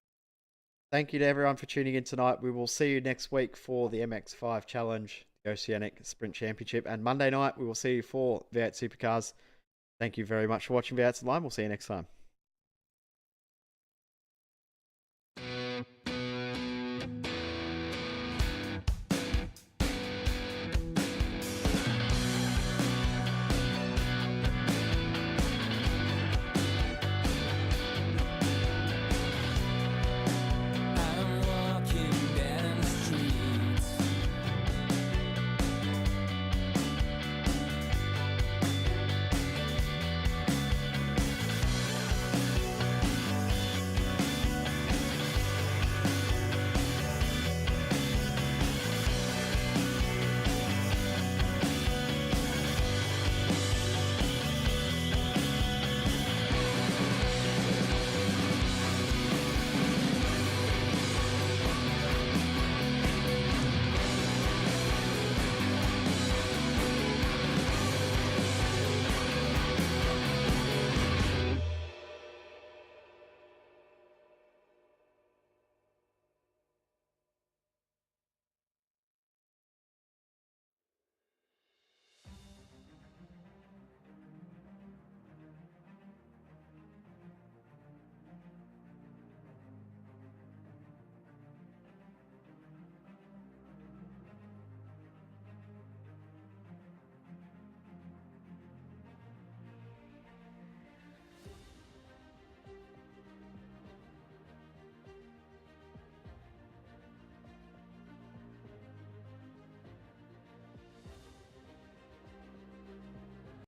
Thank you to everyone for tuning in tonight. We will see you next week for the MX5 Challenge, the Oceanic Sprint Championship, and Monday night we will see you for V8 Supercars. Thank you very much for watching V8's Online. We'll see you next time.